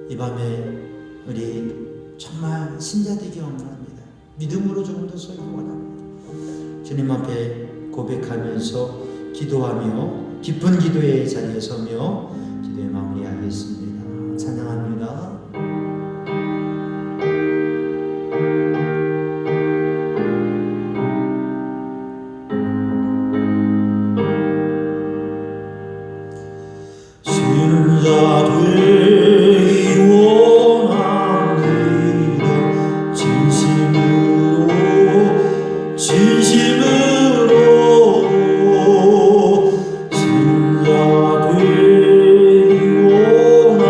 B: 이 밤에 우리 정말 신자되기 원합니다. 믿음으로 조금 더 서기 원합니다. 주님 앞에 고백하면서 기도하며 깊은 기도의 자리에 서며 기도의 마무리하겠습니다. 찬양합니다. 신자 되기 원합니다. 진심으로 신자 되기 원합니다.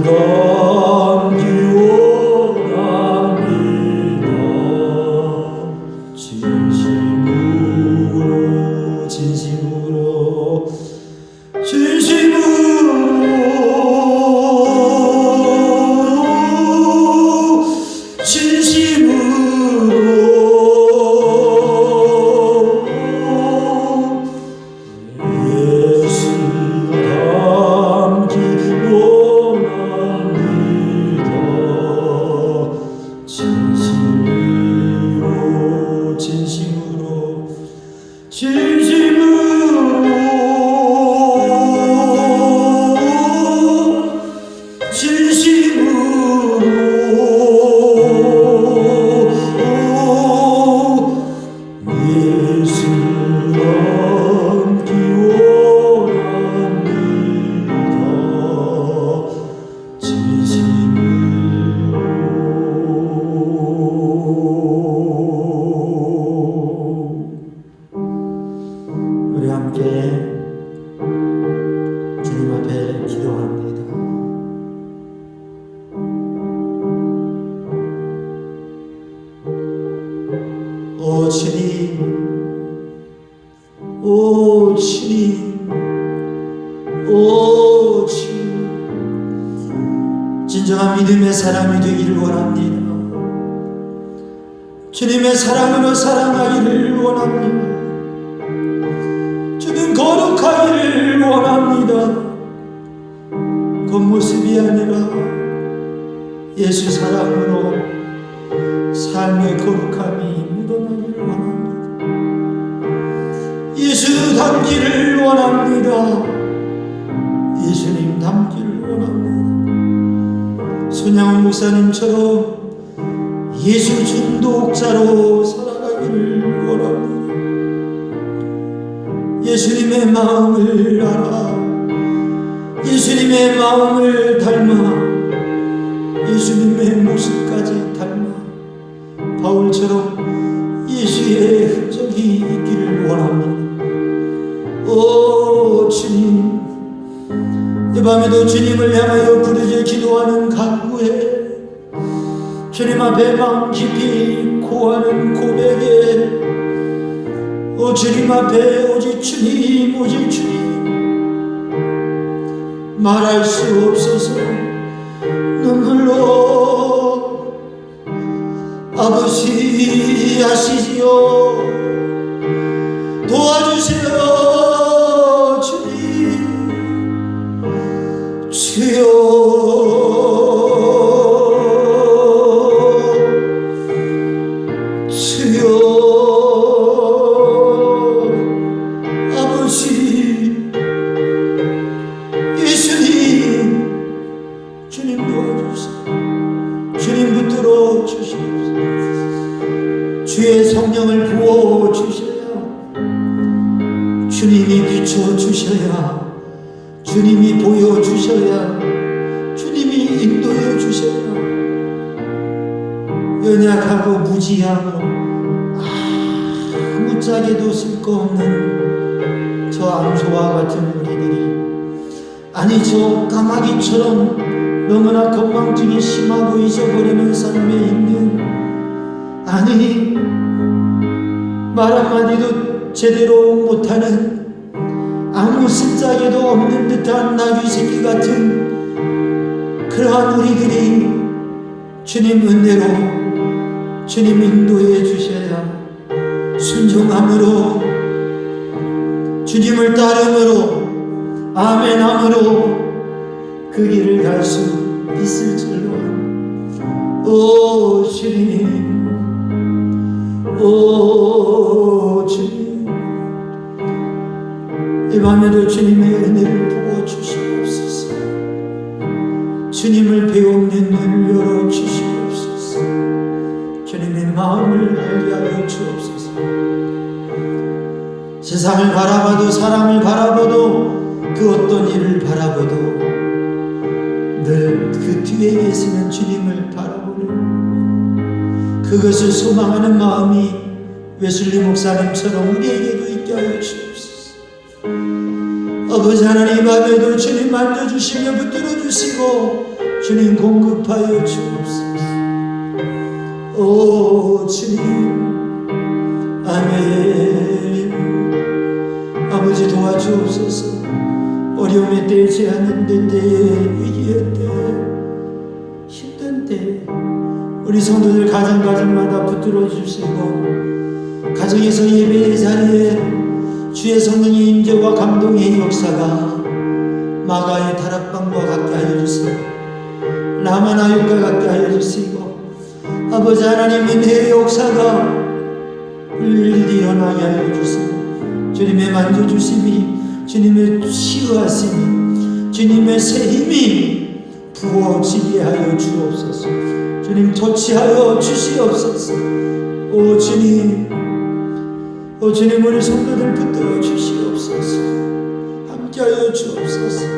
B: 담기 원합니다. 진심으로 진심으로 우리 함께 주님 앞에 기도합니다. 오 주님, 오 주님, 오 주님, 진정한 믿음의 사람이 되기를 원합니다. 주님의 사랑으로 사랑하기를 원합니다. 주는 거룩하기를 원합니다. 겉모습이 아니라 예수 사랑으로 삶의 거룩함이 묻어나기를 원합니다. 예수 닮기를 원합니다. 예수님 닮기를 원합니다. 손양훈 목사님처럼 예수 중독자로 살아가기를 원합니다. 예수님의 마음을 알아 예수님의 마음을 닮아 예수님의 모습까지 닮아 바울처럼 예수의 흔적이 있기를 원합니다. 오 주님, 이 밤에도 주님을 향하여 부르짖어 기도하는 간구에 주님 앞에 마음 깊이 고하는 고백에 오 주님 앞에 오직 주님 오직 주님 말할 수 없어서 눈물로 아버지 하시지요. 도와주세요 주님 주여 주의 성령을 부어주셔야 주님이 비춰주셔야 주님이 보여주셔야 주님이 인도해주셔야 연약하고 무지하고 아무짝에도 쓸거없는 저 암소와 같은 우리들이 아니 저 까마귀처럼 너무나 건망증이 심하고 잊어버리는 삶에 있는 아니 말 한마디도 제대로 못하는 아무 쓴짝에도 없는 듯한 나귀 새끼 같은 그러한 우리들이 주님 은혜로 주님 인도해 주셔야 순종함으로 주님을 따름으로 아멘함으로 그 길을 갈 수 있을 줄로 오 주님 오 주님 이 밤에도 주님의 은혜를 부어주시옵소서. 주님을 배우는 눈을 열어주시옵소서. 주님의 마음을 알게 하여 주옵소서. 세상을 바라봐도 사람을 바라봐도 그 어떤 일을 바라봐도 늘 그 뒤에 계시는 주님을 바라보는 그것을 소망하는 마음이 웨슬리 목사님처럼 우리에게도 있게 하여 주옵소서. 아버지 하나님, 이 밤에도 주님 만져주시며 붙들어 주시고 주님 공급하여 주옵소서. 오 주님, 아멘. 아버지 도와주옵소서. 어려움의 때에, 제한된 때에, 위기의 때에, 힘든 때에 우리 성도들 가정마다 붙들어 주시고, 가정에서 예배의 자리에 주의 성령의 임재와 감동의 역사가 마가의 다락방과 같게 하여 주시고, 라마나육과 같게 하여 주시고, 아버지 하나님 은혜의 역사가 일일이 일어나게 하여 주시고, 주님의 만져주심이, 주님의 치유하심이, 주님의 새 힘이 부어지게 하여 주옵소서. 주님 터치하여 주시옵소서. 오 주님, 오 주님, 우리 성도들 붙들어 주시옵소서. 함께하여 주옵소서.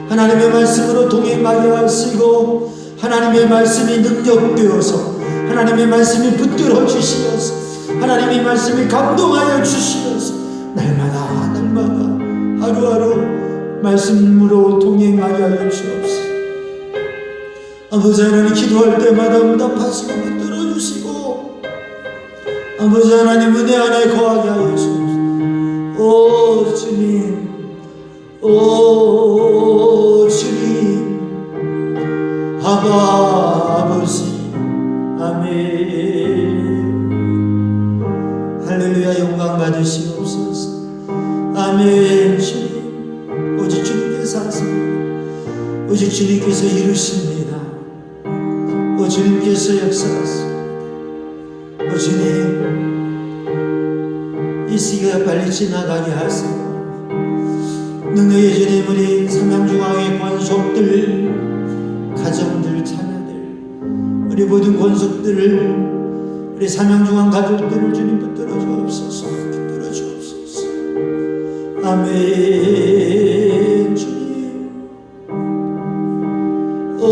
B: 하나님의 말씀으로 동행하게 하시고, 하나님의 말씀이 능력되어서, 하나님의 말씀이 붙들어 주시어서, 하나님의 말씀이 감동하여 주시어서, 날마다 하루하루 말씀으로 동행하게 하여 주옵소서. 아버지 하나님, 기도할 때마다 응답하시고 붙들어 주시고, 아버지 하나님 은혜 안에 거하게 하여 주옵소서. 오 주님, 오 주님, 아버지, 아멘. 할렐루야. 영광 받으시옵소서. 아멘. 주님, 오직 주님께서 하십니다. 오직 주님께서 이루십니다. 오 주님께서 역사하십니다. 오 주님, 이 시기가 빨리 지나가게 하시고, 능력의 주님, 우리 삼양중앙의 권속들, 가정들, 자녀들, 우리 모든 권속들을, 우리 삼양중앙 가족들을 주님 붙들어 주옵소서. 붙들어 주옵소서. 아멘. 주님, 오